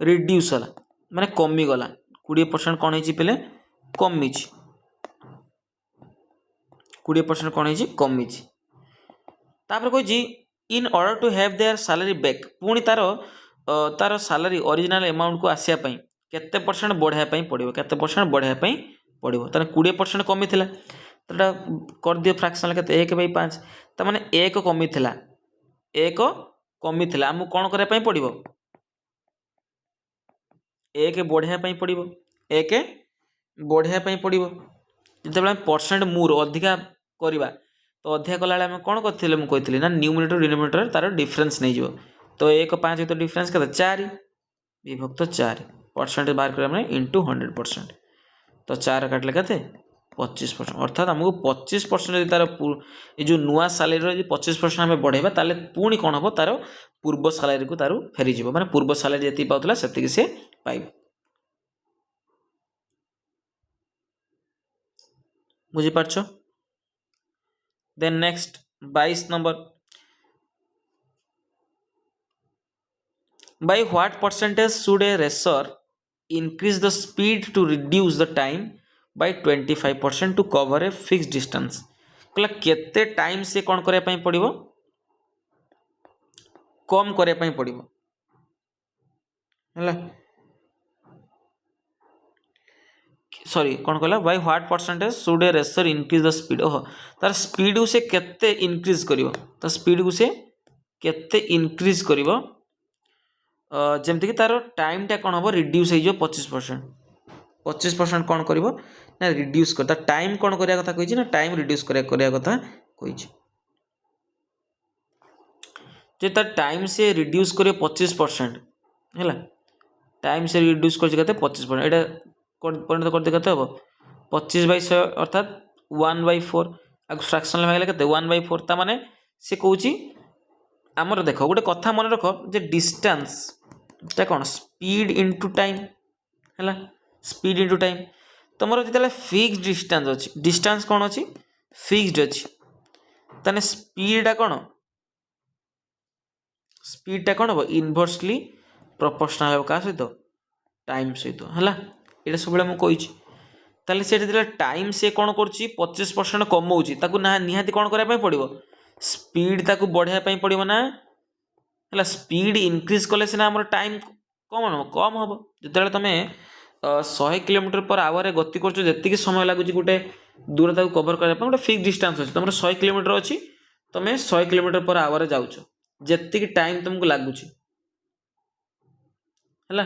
ରିଡ୍ୟୁସ୍ ହେଲା, ମାନେ କମିଗଲା। 20% କ'ଣ ହେଇଛି ପିଲେ? କମିଛି। 20% କ'ଣ ହେଇଛି? କମିଛି। ତାପରେ କହିଛି in order to have their salary back, ପୁଣି ତାର ସାଲାରୀ ଅରିଜିନାଲ ଆମାଉଣ୍ଟକୁ ଆସିବା ପାଇଁ କେତେ ପରସେଣ୍ଟ ବଢ଼ାଇବା ପାଇଁ ପଡ଼ିବ? କେତେ ପରସେଣ୍ଟ ବଢ଼ାଇବା ପାଇଁ ପଡ଼ିବ? ତାହେଲେ 20% କମିଥିଲା, ତ ଏଇଟା କରିଦିଅ ଫ୍ରାକ୍ସନାଲ କେତେ? 1/5। ତାମାନେ 1 କମିଥିଲା, 1 କମିଥିଲା, ଆମକୁ କ'ଣ କରିବା ପାଇଁ ପଡ଼ିବ? 1 ବଢ଼ାଇବା ପାଇଁ ପଡ଼ିବ, 1 ବଢ଼ାଇବା ପାଇଁ ପଡ଼ିବ। ଯେତେବେଳେ ଆମେ ପରସେଣ୍ଟ ମୋର୍ ଅଧିକା କରିବା, ତ ଅଧିକା କଲାବେଳେ ଆମେ କ'ଣ କରିଥିଲେ? ମୁଁ କହିଥିଲି ନା ନ୍ୟୁମିନେଟର ଡିନୋମିନେଟର ତାର ଡିଫରେନ୍ସ ନେଇଯିବ। ତ 1 5 ଭିତରେ ଡିଫରେନ୍ସ କେତେ? 4 ବିଭକ୍ତ 4, ପରସେଣ୍ଟ ବାହାର କରିବା ମାନେ ଇଣ୍ଟୁ 100%, ତ 4 କାଟିଲେ କେତେ? 25%। ଅର୍ଥାତ୍ ଆମକୁ 25% ଯଦି ତାର ଏ ଯେଉଁ ନୂଆ ସାଲାରୀର ଯଦି 25% ଆମେ ବଢ଼େଇବା, ତାହେଲେ ପୁଣି କ'ଣ ହେବ? ତାର ପୂର୍ବ ସାଲାରୀକୁ ତାର ଫେରିଯିବ, ମାନେ ପୂର୍ବ ସାଲାରୀ ଯେତିକି ପାଉଥିଲା ସେତିକି ସେ ପାଇବ। ବୁଝିପାରୁଛ? Then next 22 number, by what percentage should a racer increase the speed to reduce the time by 25% to cover a fixed distance? କହିଲା କେତେ ଟାଇମ୍ ସେ କ'ଣ କରିବା ପାଇଁ ପଡ଼ିବ? କମ୍ କରିବା ପାଇଁ ପଡ଼ିବ ହେଲା। ସରି କ'ଣ କହିଲା? by what percentage should a racer increase the speed? ଓହୋ, ତାର ସ୍ପିଡ଼କୁ ସେ କେତେ ଇନକ୍ରିଜ୍ କରିବ? ତା ସ୍ପିଡ଼କୁ ସେ କେତେ ଇନକ୍ରିଜ୍ କରିବ? ଯେମିତିକି ତାର ଟାଇମ୍ଟା କ'ଣ ହେବ? ରିଡ୍ୟୁସ୍ ହେଇଯିବ 25%। 25% କ'ଣ କରିବ? ନା ରିଡ୍ୟୁସ୍ କରି, ତା ଟାଇମ୍ କ'ଣ କରିବା କଥା କହିଛି? ନା ଟାଇମ୍ ରିଡ୍ୟୁସ୍ କରିବା କଥା କହିଛି। ଯେ ତା ଟାଇମ୍ ସେ ରିଡ୍ୟୁସ୍ କରିବ 25% ହେଲା, ଟାଇମ୍ ସେ ରିଡ୍ୟୁସ୍ କରିଛି କେତେ? 25%। ଏଇଟା ପରିଣତ କରିଦେଲେ କେତେ ହେବ? 25/100 ଅର୍ଥାତ୍ 1/4। ଆଉ ଫ୍ରାକ୍ସନାଲ ଭାଙ୍ଗିଲେ କେତେ? 1/4। ତା ମାନେ ସେ କହୁଛି ଆମର ଦେଖ ଗୋଟେ କଥା ମନେ ରଖ ଯେ ଡିଷ୍ଟାନ୍ସଟା କ'ଣ? ସ୍ପିଡ୍ ଇଣ୍ଟୁ ଟାଇମ୍ ହେଲା, ସ୍ପିଡ୍ ଇଣ୍ଟୁ ଟାଇମ୍। ତୁମର ଯେତେବେଳେ ଫିକ୍ସଡ ଡିଷ୍ଟାନ୍ସ ଅଛି, ଡିଷ୍ଟାନ୍ସ କ'ଣ ଅଛି? ଫିକ୍ସଡ ଅଛି, ତାହେଲେ ସ୍ପିଡଟା କ'ଣ? ସ୍ପିଡଟା କ'ଣ ହେବ? ଇନଭର୍ସଲି ପ୍ରପୋର୍ସନାଲ ହେବ କାହା ସହିତ? ଟାଇମ୍ ସହିତ ହେଲା। ଏଇଟା ସବୁବେଳେ ମୁଁ କହିଛି। ତାହେଲେ ସେ ଯେତେବେଳେ ଟାଇମ୍ ସେ କ'ଣ କରୁଛି? 25% କମାଉଛି, ତାକୁ ନିହାତି କ'ଣ କରିବା ପାଇଁ ପଡ଼ିବ? ସ୍ପିଡ୍ ତାକୁ ବଢ଼ାଇବା ପାଇଁ ପଡ଼ିବ ନା ହେଲା। ସ୍ପିଡ୍ ଇନକ୍ରିଜ୍ କଲେ ସିନା ଆମର ଟାଇମ୍ କମ୍ ହେବ। ଯେତେବେଳେ ତୁମେ 100 km/h ଗତି କରୁଛ, ଯେତିକି ସମୟ ଲାଗୁଛି ଗୋଟେ ଦୂରତାକୁ କଭର କରିବା ପାଇଁ, ଗୋଟେ ଫିକ୍ସ ଡିଷ୍ଟାନ୍ସ ଅଛି, ତୁମର 100 km ଅଛି, ତୁମେ 100 km/h ଯାଉଛ, ଯେତିକି ଟାଇମ୍ ତୁମକୁ ଲାଗୁଛି ହେଲା,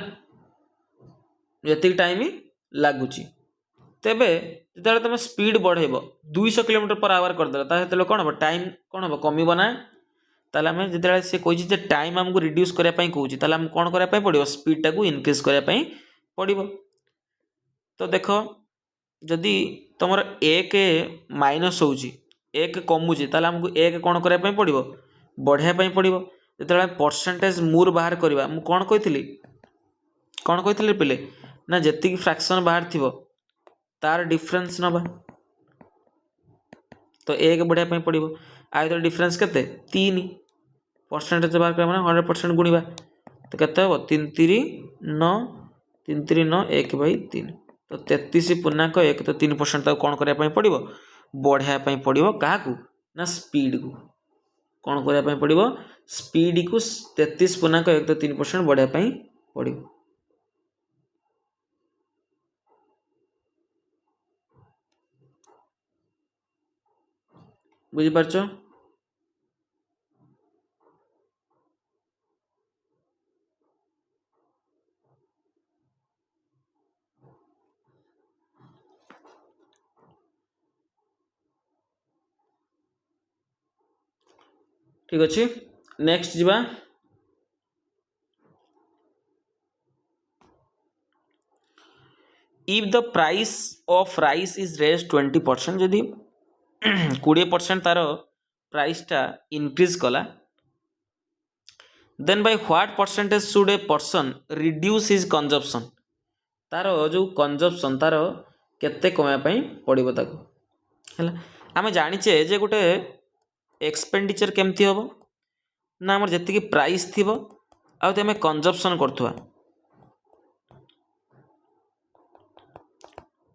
ଯେତିକି ଟାଇମ୍ ଲାଗୁଛି। ତେବେ ଯେତେବେଳେ ତୁମେ ସ୍ପିଡ୍ ବଢ଼େଇବ, 200 km/h କରିଦେଲ, ତାହେଲେ ସେତେବେଳେ କ'ଣ ହେବ? ଟାଇମ୍ କ'ଣ ହେବ? କମିବ ନା? ताले आम जो सी कही टाइम आमको रिड्यूस करने कौच ताले आम कौन करने पड़ो स्पीडटा को इनक्रीज करने पड़ो। तो देख जदि तुम एक माइनस हो एक कमुचे ताले आमको एक कौन करने पड़ो बढ़ाई पड़ो। जो परसेंटेज मूर बाहर करवा मु कौन कही पिले ना जी फ्रैक्शन बाहर थी तार डिफरेंस नवा तो एक बढ़ाई पड़ो आयतर डिफरेंस के 3 परसेंटेज बाहर करवा 100% गुणवा तो केते हम 3 3 9 3 3 9 1/3 तो 33.1 तो 3% तक कौन करने पड़ो बढ़ाई पड़ो क्या ना स्पीड को कौन करने पड़ो स्पीड को 33.1 तो 3% बढ़ाई पड़ो। बुझीपार ठीक अच्छे। नेक्स्ट जीवा if the price of rice is raise 20% जदि 20% तार प्राइसटा इनक्रीज कला then by what percentage should a person reduce his consumption तार जो कंजप्शन तार केते कमाई पड़ो ताको है आम जाचे जे गोटे एक्सपेंडिचर केमती हम ना आम जी प्राइस थी आम कंजप्शन करथुआ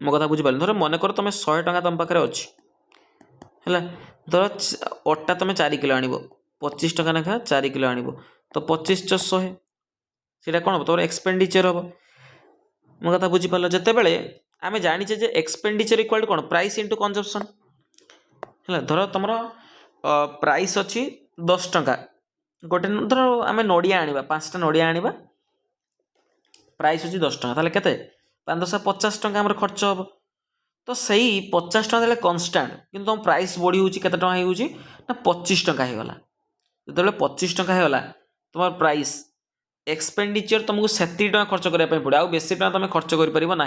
मो कथा बुझीपार धर मन कर तुम 100 टଙ୍କା तुम पाखे अच्छी है धर अटा तुम 4 किलो आण 25 टଙ୍କା लेखा 4 किलो आण तो 25 × 100 सीटा कौन हम तुम एक्सपेंडिचर हम मो कथा बुझीपार जिते बड़े आम जाचे एक्सपेंडिचर इक्वाल टू कौन प्राइस इंटू कंजप्शन है धर तुम प्राइस अच्छी 10 टଙ୍କା गोटे धर आम नड़िया आने 5टा नड़िया आने प्राइस अच्छी 10 टଙ୍କା ताले केते 5 10 50 टଙ୍କା आमर खर्च हम तो सही 50 टଙ୍କା कन्स्टाट कि तुम प्राइस बढ़ी होती केते टଙ୍କା होची ना 25 टଙ୍କା होगा जो 25 टଙ୍କା होगा तुम प्राइस एक्सपेंडिचर तुमको से टଙ୍କା खर्च करने पड़ो आउ बेसी टଙ୍କା तुम खर्च कर ना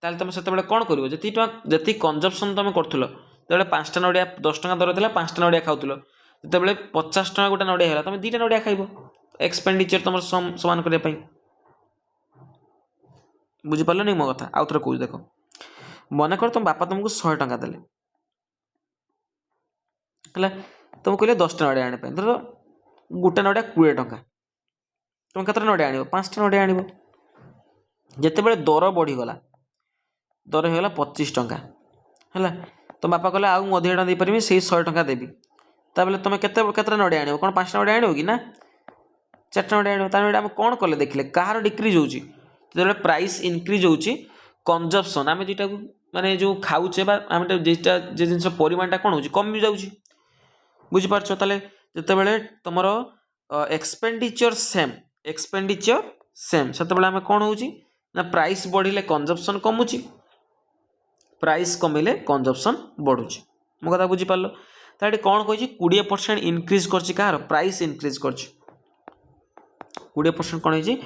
ताल तुम से कौन कर जी कंजप्शन तुम करूँ जो 5टा नड़िया 10 टଙ୍କା दर था 5टा नड़िया खाऊ जो 50 टଙ୍କା गोटे नड़िया है तुम 2टा नड़िया खाइब एक्सपेंडिचर तुम समान करने बुझीपार नहीं मो कथा आउ थे कौच देख मन कर तुम बापा तुमको 100 टଙ୍କା देले है तुम कहले 10टा नड़िया आने धर गोटे नड़िया 20 टଙ୍କା तुम केते नड़िया आण 5टा नड़िया आण जिते बड़े दर बढ़ीगला दर होगा 25 टଙ୍କା है तुम बापा कहले आउ मु अधिक टଙ୍କା देपारि से 100 टଙ୍କା देवी ताबले तुम केते नड़िया आण कौन 5टा नड़िया आण कि ना 4टा नड़िया आण आम कौन कले देखिले कहार डिक्रीज होची जो प्राइस इनक्रीज होची कंजप्शन आम जोटा माने जो खाऊचे आम जेटा जे जिनस परिमाणटा कौन होची कमी जाउची बुझीपार ताले जिते बड़े तुम एक्सपेंडिचर सेम से आम कौन होची ना प्राइस बढ़िले कंजप्शन कमुची प्राइस कमिले कंजप्शन बढ़ुची मो कथा बुझीपार तो कौन कही 20% इनक्रीज कर प्राइस इनक्रीज कर 20% कौन है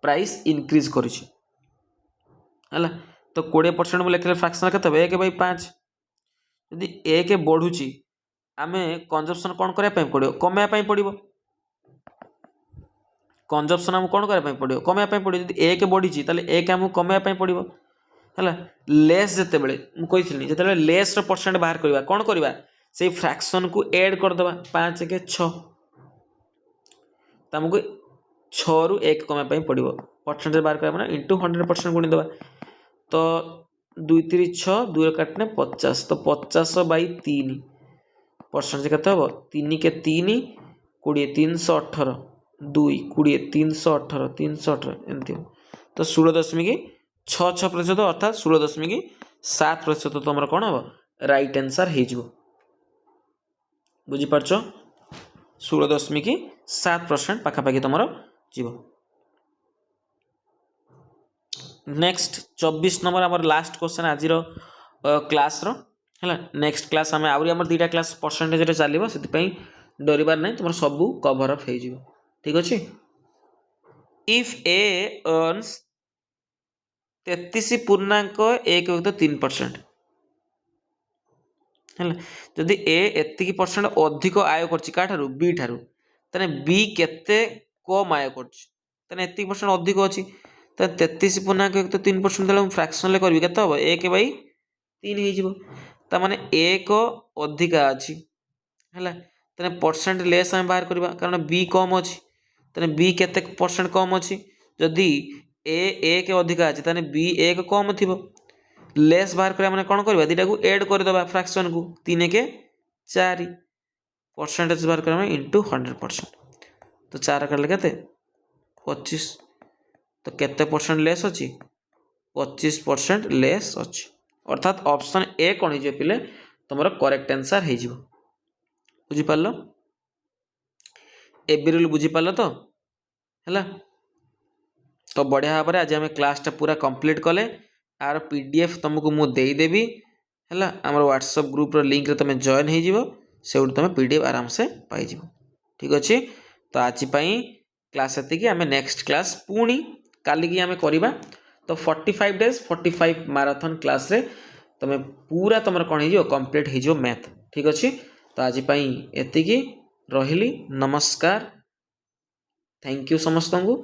प्राइस इनक्रीज कर तो 20% में लिखले फ्रैक्शन के 1/5 यदि 1 बढ़ुची आम कंजप्शन कौन करने पड़ो कमाई पड़ो कंजप्शन आम कौन करने पड़ो कमाई पड़ो यदि 1 बढ़ी ताले 1 आमको कमाई पड़ो है लेस जिते बड़े मुझे जो लेस परसेंट बाहर करवा कौन करवा से फ्रैक्शन को ऐड करदे 5 के 6 तो आमको 6 रु 1 कमाई पड़ो परसेंटेज बाहर करवा इंटू 100% गुणीदेवा तो 2 3 6 2 काटने 50 तो 50/3 परसेंटेज के 3 के 3 20 318 2 20 318 318 एमती तो 16.66% अर्थात 16.7% तुम कौन हम राइट आंसर हो बुझीपार 16.7% पाखापाखि तुम जीव। नेक्स्ट 24 नंबर आम लास्ट क्वेश्चन आज क्लास है नेक्स्ट क्लास आम आम 2टा क्लास परसेंटेज चलो से डरबार नहीं, तुम सब कभर अप हो ठीक अच्छे। इफ ए अर्न्स 33.1 है जदि ए एतिकी परसेंट अधिक आय कर बी ठारू ताने बी केते कम आय कर एतिक परसेंट अधिक अच्छी 33.1 फ्रैक्शनल करी के 1/3 हो एक अधिका अच्छी है परसेंट लेस आम बाहर करवा कारण बी कम अच्छी तेने बी केते परसेंट कम अच्छी जदि ए एक अधिका अच्छी ताने बी एक कम थी लेस बाहर करा मैंने कौन करवा दुटा को एड करदे फ्रैक्शन को 3 के 4 परसेंटेज बाहर करा इंटू 100% तो 4 कर के 25 तो केते परसेंट लेस अच्छी 25% लेस अच्छी अर्थात ऑप्शन ए कौन हो पिले तुम करेक्ट आंसर हो बुझिपार ए रूल बुझिपार तो है तो बढ़िया भाव में आज आम क्लासटा पूरा कंप्लीट कले आर पीडीएफ तुमको मुझे देदेवी है आम व्हाट्सएप ग्रुप लिंक तुम जॉइन हो तुम पीडीएफ आराम से पाई ठीक अच्छे। तो आज क्लास ये आम नेक्स्ट क्लास पुणी काली की आम करवा तो 45 डेज 45 मैराथन क्लास रे तुम पूरा तुम कौन हो कंप्लीट हो मैथ ठीक अच्छे। तो आज एति रही नमस्कार थैंक यू समस्त को।